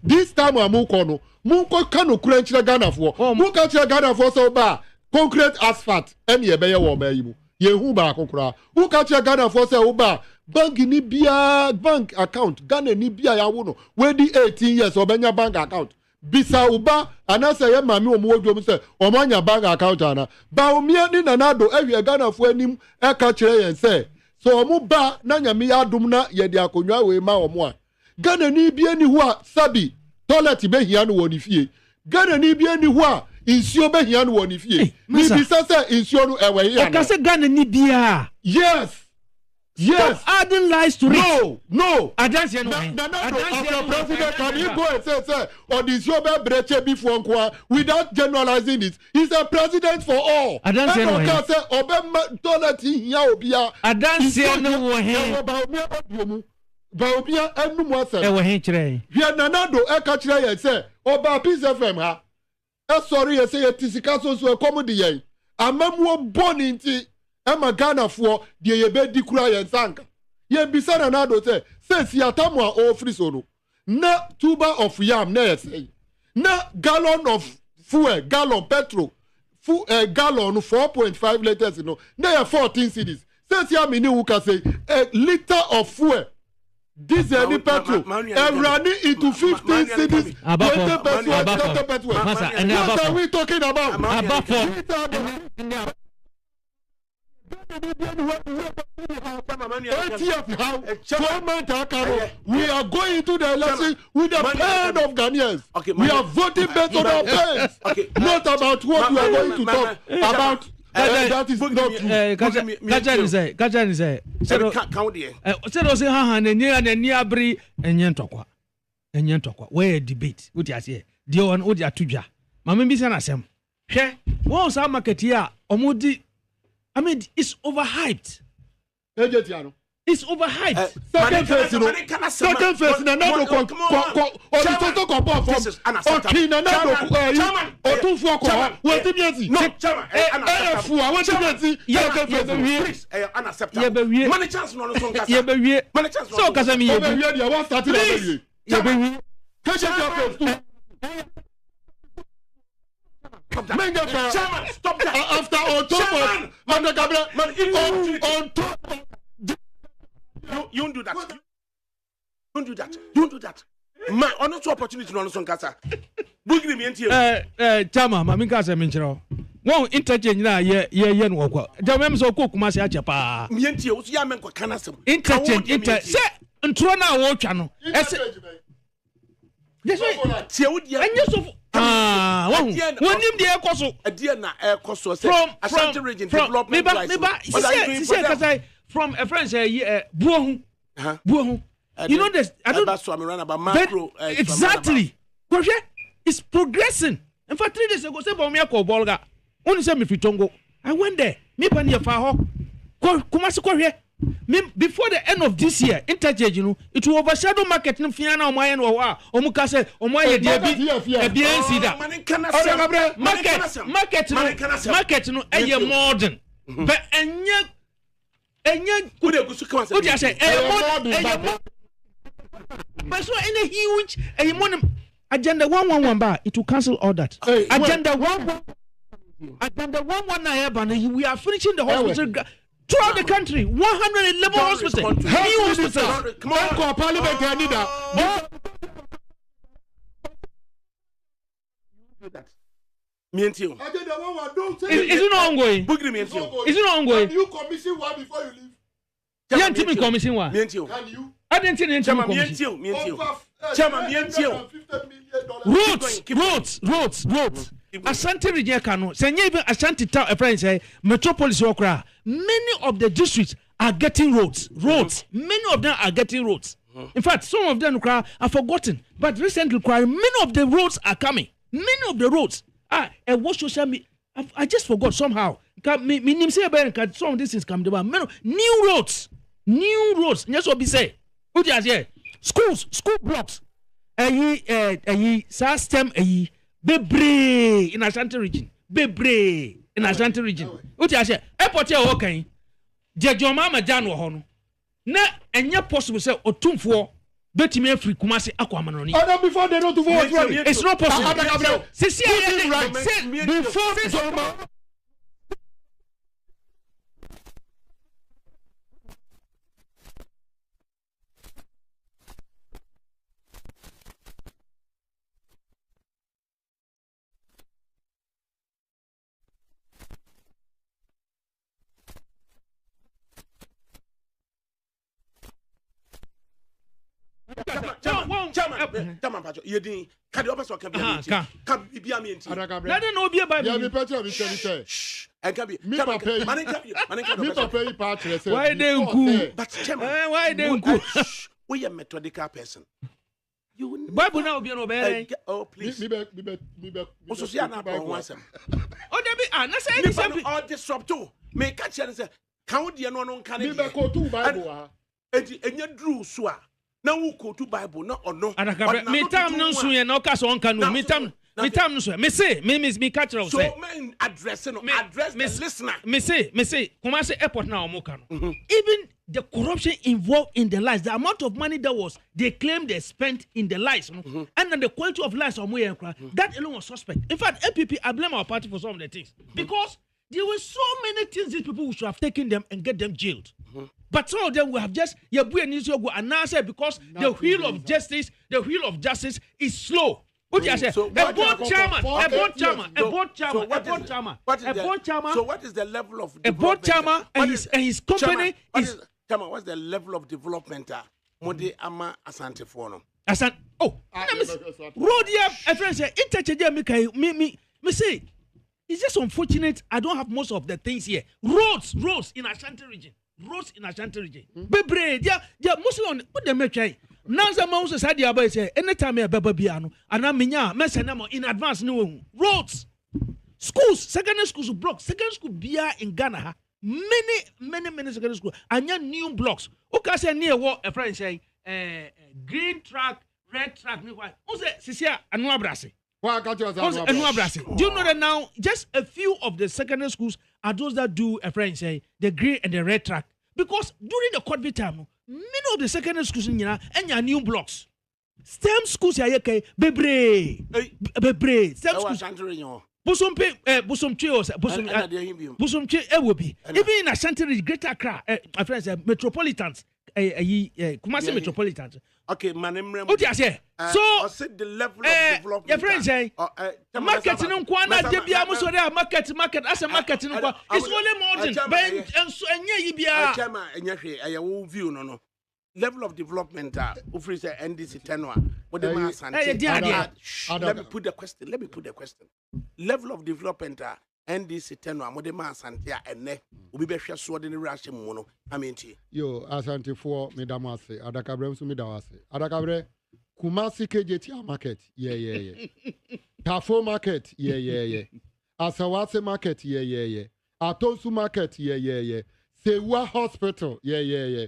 this time amuko no munko ka no kura nchire Ghana fo mu ka chire Ghana fo so ba concrete asphalt eni e be ye wo ma yi mu ye hu ba kokura mu ka chire Ghana fo say wo ba bank ni bia bank account Ghana ni bia ya wo no we di 18 years obenya bank account bisa uba anase ye mami omwodwo mu se omanya bank account ana ba omia ni nanado ehwe Ghana fo anim e ka kire yen se so omu ba na nyame ya adum na ye de akonwa we ma omu a Ghana ni bia ni ho a sabi toilet be hia no woni fie Ghana ni bia ni ho a insio be hia no woni fie ni bisa se insio no ewe hia na ka se Ghana ni bia yes Stop adding lies to it. No. Adansi no. President can you go and say on this your breche before nkwa without generalizing it. He's a president for all. Adansi no. Can say obema toilet hia obia. Adansi no wo he. Ba obia enu mo asem. E wo he kire. Hia nanado e ka kire ye say oba Peace FM ha. E sorry ye say ye tisika so e komodi ye. Amamuo boni nti Ema Ghana for the yebe di kura yen sanka. Ye bisa na nado say si atamu a ofri so no. Na tuber of yam na say. Na gallon of fuel, gallon petrol, gallon 4.5 liters no. Na 14 cedis. Say si amini uka say a liter of fuel. Diesel ni petrol. Running into 15 cedis. 20 petrol. What are we talking about? We are going to the election with the pain of Ghanaians. We are voting based on our pains, not about what we are going to talk about. That is not true. Kajani say. Say ha ni abri enye ntokwa. Where debate? What you say? The one what you atudwa. Mama bi say na asem. Hwe, won sa market here omodi I mean, it's overhyped. It's overhyped. Second phase, you know. Second phase, no, Chairman, stop that. After on top you don't do that. Don't do that. Don't do that. My honor opportunity no son kasa. Bugi me entie. Chama, ma minka se menchiro. Won interchange na ye no kwa. Da mem so ko kuma se ache pa. Me entie, wo ya men kwa kana sem. Interchange se ntro na wo twa no. Ese Yes, right. Tie wo dia. Anya so wonim de ekoso adie na ekoso say Ashanti region development crisis from a friend say buohu you know this I don't that's what I'm running about macro exactly you It's progressing. In fact, 3 days ago, say Bomia ko Bolga. Only say me Fitongo. I went there. Me pan here for ho. Kumasi ko here. Before the end of this year, interchange, you know, it will overshadow market. No fiana o mayen o wa. O mukase o moye BNC da. Market no eye modern. But enye kude kusuka say modern. But so any huge agenda 111 bar, it will cancel all that. Agenda 119 we are finishing the hospital throughout the country. 111 hospitals. New hospitals. Come on, Parliament can need that. Is it not ongoing? Is it not ongoing? Can you commission one before you leave? Can you commission one? Can you? I didn't see any commission. Roads. Ashanti region kanu. Senye even Ashanti town a friend say metropolis okra. Many of the districts are getting roads. Many of them are getting roads. In fact, some of them are forgotten. But recently, many of the roads are coming. Many of the roads. And what social media? I just forgot somehow. Some of these things come to new roads. That's what we say. What you say? School blocks. System bebre in Ashanti region. What you say? Airport here okay. Jejoma majan wo ho no. Na enye possible say otumfo betime free Kumasi akwamanoni. Before they don't to vote. It's not possible. See before Chairman Pacho, you didn't. Can you also come here? Come be a meeting. I don't know be a baby. Yeah, me Pacho, me say. Shh. I can be. Me pay. Me pay part. Why they go? But Chairman, why they go? We are methodical person. You Bible now be no better. Oh please. Me Also see na for once. Oh there be na say this something. All disrupt too. Me catch you say. Can we no can me be ko tu Bible. Enye drew so a na wo ko tu Bible na ono. Me time no so ye na ka so onka no. Me time no so. Me say me catch you say. So men address no address the listener. Me say Kumasi airport na omoka no. Even the corruption involved in the lies, the amount of money that was they claimed they spent in the lies, and then the quality of lies that alone was suspect. In fact, APP, I blame our party for some of the things because there were so many things these people should have taken them and get them jailed. But some of them will have just announced it because the wheel of justice is slow. What you say? So a board chairman. So what is the level of a board chairman and his company is. What's the level of development? Mode ama Asante for no. Road here, a friend say interchange me say. It's just unfortunate. I don't have most of the things here. Roads in Ashanti region. Bebre, yeah, mostly on what they make. Nanza Moses had the about say anytime a baba biano and I'm in advance no roads. Schools, secondary schools block, secondary school beer in Ghana. Many secondary schools. And your new blocks. Okay, say near what a friend say green track, red track, who say Sisia and Wabrasi. Do you know that now just a few of the secondary schools are those that do a friend say the green and the red track? Because during the COVID time, many of the secondary schools in Ghana and your new blocks. STEM schools are bebre. STEM schools. Busumche will be. Even in Ashanti region, Greater Accra, my friends, metropolitans, Kumasi metropolitans. Okay, my name. What you say? So, the level of development. Your friends say, marketing on Kwana, Debia Musoria, market, as a marketing. It's only modern, and so, and yeah, Chama, and I will view no. Level of development, Ufrisa NDC Tenwa. What the mass and let me put the question. Level of development, NDC Tenwa, what the mass and ne, we be sure sword in the Russian mono. I mean, yo, Asante for Medamase, Adakabre, Sumidawase, Adakabre, Kumasi KJT market. Yeah. Tafo market, yeah. Asawase market, yeah. Atonsu market, yeah. Sewa hospital, yeah.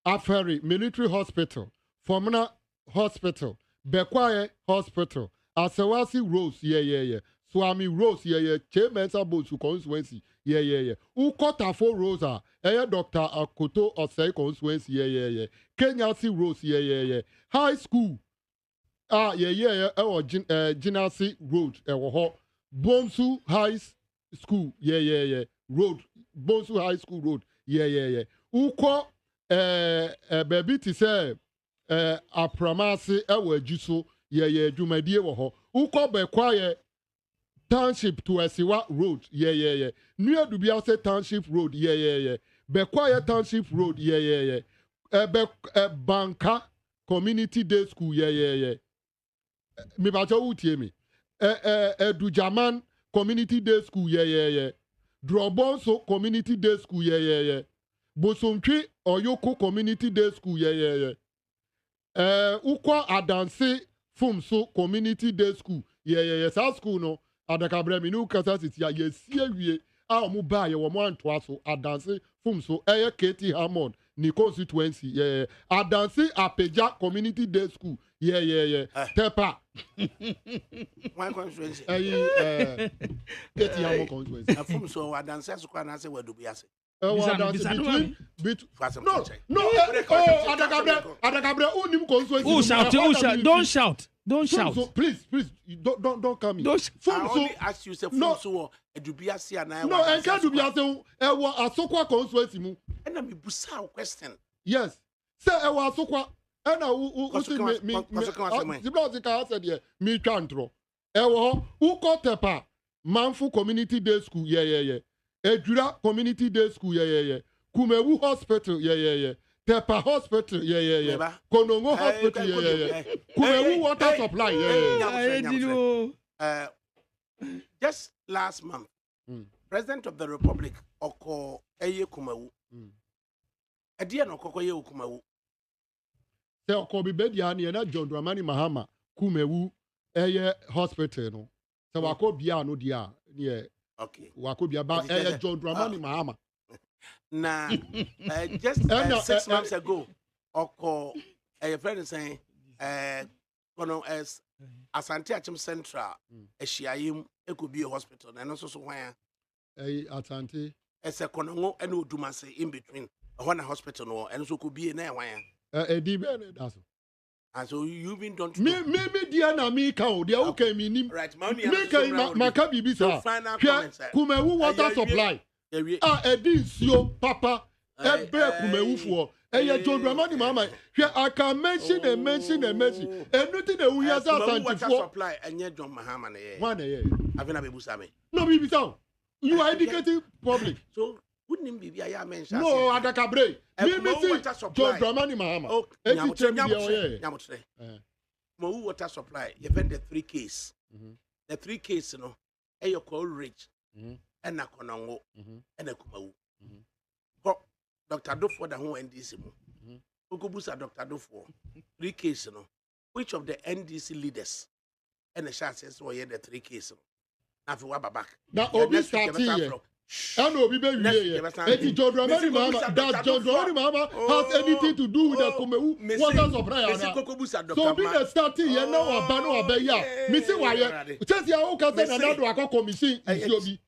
Aferi military hospital, Formana hospital, Bekwaye hospital, Asawasi Rose, yeah. Swami Rose, yeah. Chemesa Bosu constituency, yeah. Uko Tafo Rosa, Dr. Akoto Osei constituency, yeah. Kenyasi Rose, yeah. High school. Jinasi Road, Bonsu High School, yeah. Road, Bonsu High School Road, yeah. Uko, baby, to say, Apramasi, Juso, yeah, Jumadie, Uko Bekwaye Township to Esiwa Road, yeah. Near Dubiase Township Road, yeah. Bekwaye Township Road, yeah. Banka Community Day School, yeah. Me bacha utie me Dujaman Community Day School, yeah. Drobonso Community Day School, yeah. Bosontwi Oyoko Community Day School, yeah. Ukwa Adanse Fumso Community Day School, yeah. Sa school no Agyapade mi nu kasa sisi ya yesie wie a omo ba ye wo mo antoa so Adanse Fumso KT Hammond ni constituency, yeah. Adanse Apeja Community Day School, yeah. Tepa. One constituency. KT Hammond constituency. Fumso Adanse so kwa na se we do biase. Between no, Agyapade unim constituency. Don't shout. So, please, don't come in. I only ask you, say, Fumso, Edubiase and I. No, and can't Edubiase, Asokwa constituency mu. And I'm a busa question. Yes. Say, Asokwa, and I said, yeah, me chantro. Uko Tepa, Manfu Community Day School, yeah. Ejura Community Day School, yeah. Kumewu Hospital, yeah. Tepa Hospital, yeah. Konongo Hospital, yeah. Kumewu Water Supply, yeah. Just last month, President of the Republic, Oko Eye Kumewu. Edia no Koko Ye Kumewu. Say Oko Bibediani and John Dramani Mahama, Kumewu Eye Hospital, no. So Wako Bia no dia, yeah. Okay. Wako Bia ba Eye John Dramani Mahama. Nah, just 6 months ago, Oko, a friend is saying, Kono as Asante Achim Central, a Shiaim, it could be a hospital, and also where Asante, as a Konongo and Udumase in between, a hospital, and so could be an air wire. A DB, and so you've been done. Maybe Diana me count, they okay, meaning right, Money, Makabi Bisa, Kumewu Water Supply. Edisio Papa Ebe Kumewu for John Dramani Mama. I can mention and mention. Anything that we have supply and John Mahama. One I've been able to no, be so. You are educating public. So wouldn't be I mentioned. No, Agyapade. John Dramani Mahama. Oh, Mo water supply. You find the 3 case. The 3 case, you know, you call rich. And na Konongo, and a Kumawu. Dr. Dofo, the whole NDC. Ukubusa Dr. Dofo, 3 cases, you know. Which of the NDC leaders and the chances were the 3 cases? Now, if you are back, now, Obi starting here. I know, be very here. John Dramani Mama, that John Dramani Mama has anything to do with the Kumewu water supply. So, be the starting here now, Abano Abeya. Missing wire. Just your own cousin and another commission is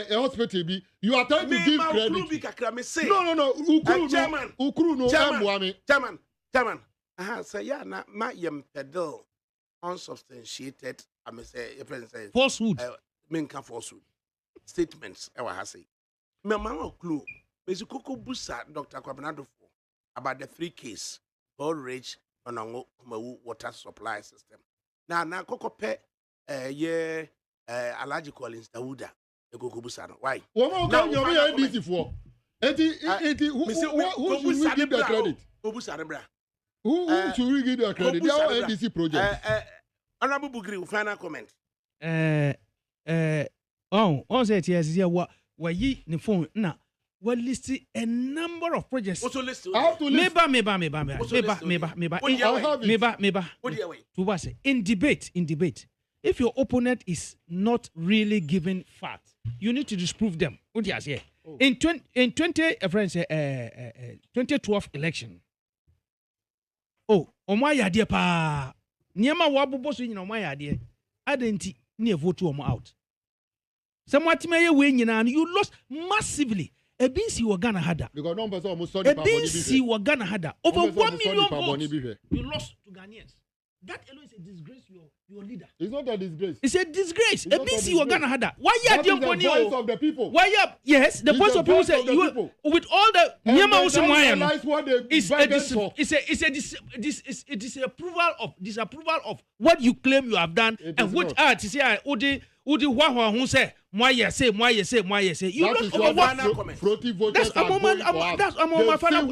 hospital be you are trying to give credit. No. Ukru no. Chairman. Say yeah na ma yem pedal unsubstantiated. I may say falsehood. Menka falsehood statements. I will say. Me mama clue. Mezi Koko Busa Dr. Kwabenado for about the 3 case all rage on Kumewu water supply system. Now Koko pe Alhaji Collins Dawuda. Why? Who should we give the credit? Who should we give the credit? They are NDC project. Honorable Bugri, final comment. Say yes, yeah. What ye the phone now? Well, list a number of projects. Also list. I have to list. Meba. What do you To was in debate. if your opponent is not really giving facts, you need to disprove them. What do you say? In 2012 election. Oh, omwa yade pa. Niema wabobo so nyina omwa yade. Adenti ne vote omo out. Samwatime ye we nyina you lost massively. Ebinsi wo Ghana hada. Because no person almost study Ebinsi wo Ghana hada. Over 1 million votes. You lost to Ghanaians. That alone is a disgrace to your leader. It's not a disgrace. It's a disgrace. Ebinsi wo Ghana hada. Why you the voice of the people. Why you? Yes, the voice of people say you with all the nyama usimwaya no. It's a disapproval of what you claim you have done and which art you say odi hwa hu say moye say you lost over one comment. That's a moment.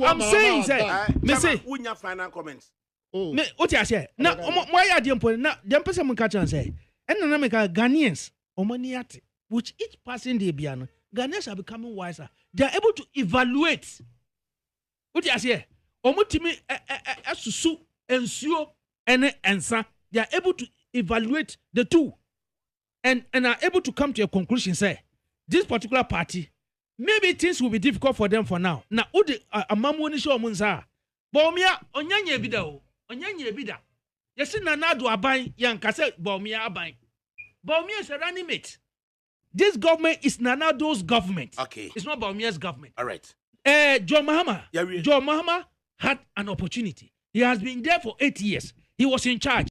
I'm saying say me say unya final comments. Oh. Me what you say? Na moye adie mpo na dem pese mun catch say and na make Ghanaians omaniate which each person they be no Ghanaians are becoming wiser. They are able to evaluate. What you say? Omutimi asusu ensuo ene ensa. They are able to evaluate the two and are able to come to a conclusion. Say this particular party, maybe things will be difficult for them for now. Now, udi amamu ni show munza. Baumia onyanye bida o, onyanye bida. Yesi nanado abai yankase baumia abai. Baumia is a running mate. This government is Nanado's government. Okay, it's not Baumia's government. All right. John Mahama had an opportunity. He has been there for 8 years. He was in charge.